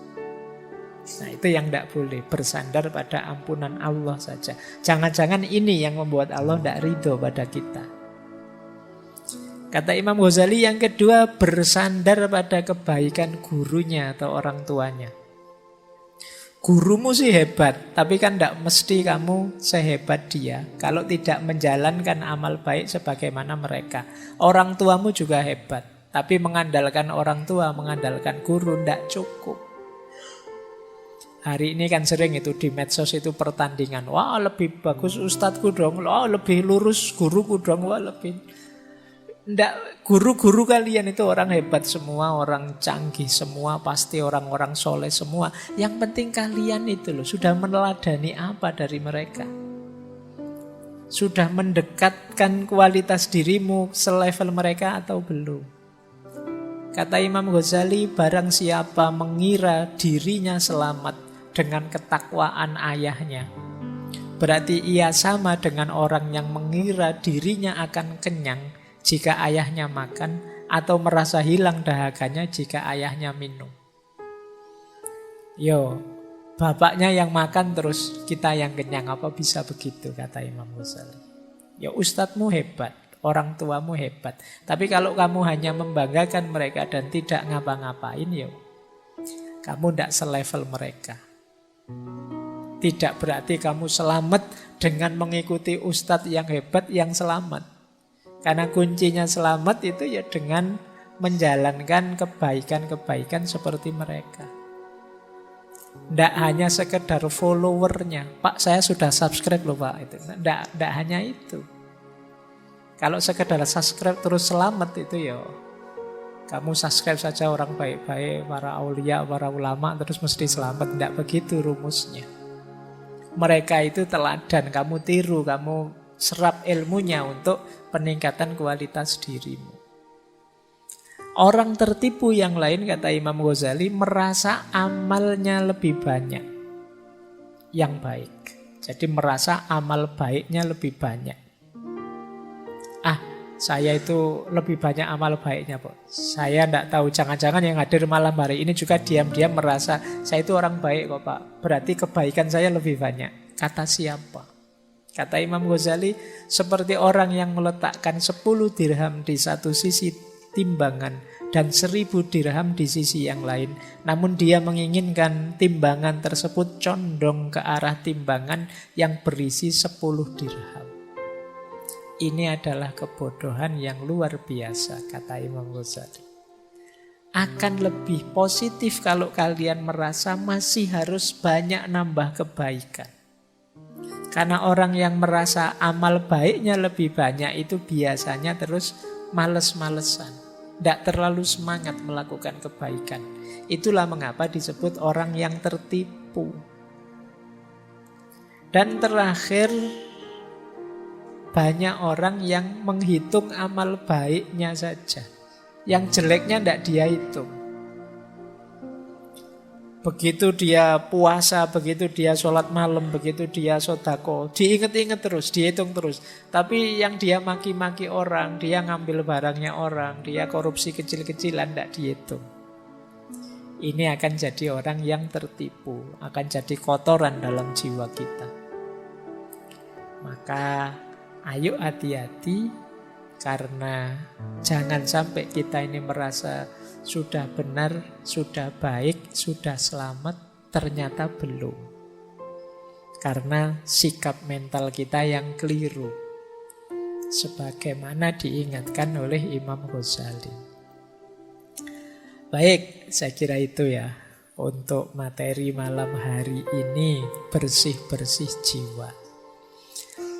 Nah itu yang tidak boleh, bersandar pada ampunan Allah saja. Jangan-jangan ini yang membuat Allah tidak ridho pada kita. Kata Imam Ghazali yang kedua, bersandar pada kebaikan gurunya atau orang tuanya. Gurumu sih hebat, tapi kan tidak mesti kamu sehebat dia kalau tidak menjalankan amal baik sebagaimana mereka. Orang tuamu juga hebat, tapi mengandalkan orang tua, mengandalkan guru tidak cukup. Hari ini kan sering itu di medsos itu pertandingan. Wah lebih bagus ustadzku dong, wah lebih lurus guruku dong, wah lebih... Nggak, guru-guru kalian itu orang hebat semua, orang canggih semua, pasti orang-orang soleh semua. Yang penting kalian itu loh, sudah meneladani apa dari mereka? Sudah mendekatkan kualitas dirimu selevel mereka atau belum? Kata Imam Ghazali, barang siapa mengira dirinya selamat dengan ketakwaan ayahnya, berarti ia sama dengan orang yang mengira dirinya akan kenyang jika ayahnya makan, atau merasa hilang dahaganya jika ayahnya minum. Yo, bapaknya yang makan terus kita yang kenyang, apa bisa begitu, kata Imam Ghazali. Ya ustadzmu hebat, orang tuamu hebat, tapi kalau kamu hanya membanggakan mereka dan tidak ngapa-ngapain, yo kamu tidak selevel mereka. Tidak berarti kamu selamat dengan mengikuti ustadz yang hebat yang selamat. Karena kuncinya selamat itu ya dengan menjalankan kebaikan-kebaikan seperti mereka. Tidak hanya sekedar followernya. Pak, saya sudah subscribe loh Pak. Tidak hanya itu. Kalau sekedar subscribe terus selamat itu ya kamu subscribe saja orang baik-baik, para aulia, para ulama terus mesti selamat. Tidak begitu rumusnya. Mereka itu teladan, kamu tiru, kamu serap ilmunya untuk peningkatan kualitas dirimu. Orang tertipu yang lain, kata Imam Ghazali, merasa amalnya lebih banyak yang baik. Jadi merasa amal baiknya lebih banyak. Saya itu lebih banyak amal baiknya, Pak. Saya tidak tahu, jangan-jangan yang hadir malam hari ini juga diam-diam merasa saya itu orang baik kok, Pak. Berarti kebaikan saya lebih banyak. Kata siapa? Kata Imam Ghazali, seperti orang yang meletakkan 10 dirham di satu sisi timbangan dan 1000 dirham di sisi yang lain. Namun dia menginginkan timbangan tersebut condong ke arah timbangan yang berisi 10 dirham. Ini adalah kebodohan yang luar biasa, kata Imam Ghazali. Akan lebih positif kalau kalian merasa masih harus banyak nambah kebaikan. Karena orang yang merasa amal baiknya lebih banyak itu biasanya terus males-malesan. Tidak terlalu semangat melakukan kebaikan. Itulah mengapa disebut orang yang tertipu. Dan terakhir, banyak orang yang menghitung amal baiknya saja. Yang jeleknya tidak dia hitung. Begitu dia puasa, begitu dia sholat malam, begitu dia sodako, diinget-inget terus, dihitung terus. Tapi yang dia maki-maki orang, dia ngambil barangnya orang, dia korupsi kecil-kecilan, tidak dihitung. Ini akan jadi orang yang tertipu, akan jadi kotoran dalam jiwa kita. Maka ayo hati-hati, karena jangan sampai kita ini merasa sudah benar, sudah baik, sudah selamat, ternyata belum. Karena sikap mental kita yang keliru. Sebagaimana diingatkan oleh Imam Ghazali. Baik, saya kira itu ya. Untuk materi malam hari ini, bersih-bersih jiwa.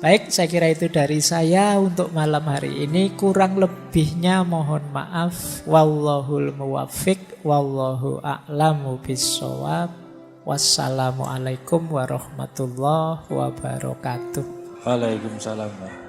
Baik, saya kira itu dari saya untuk malam hari ini. Kurang lebihnya mohon maaf. Wallahul muwaffiq, wallahu a'lamu bissawab. Wassalamualaikum warahmatullahi wabarakatuh. Waalaikumsalam.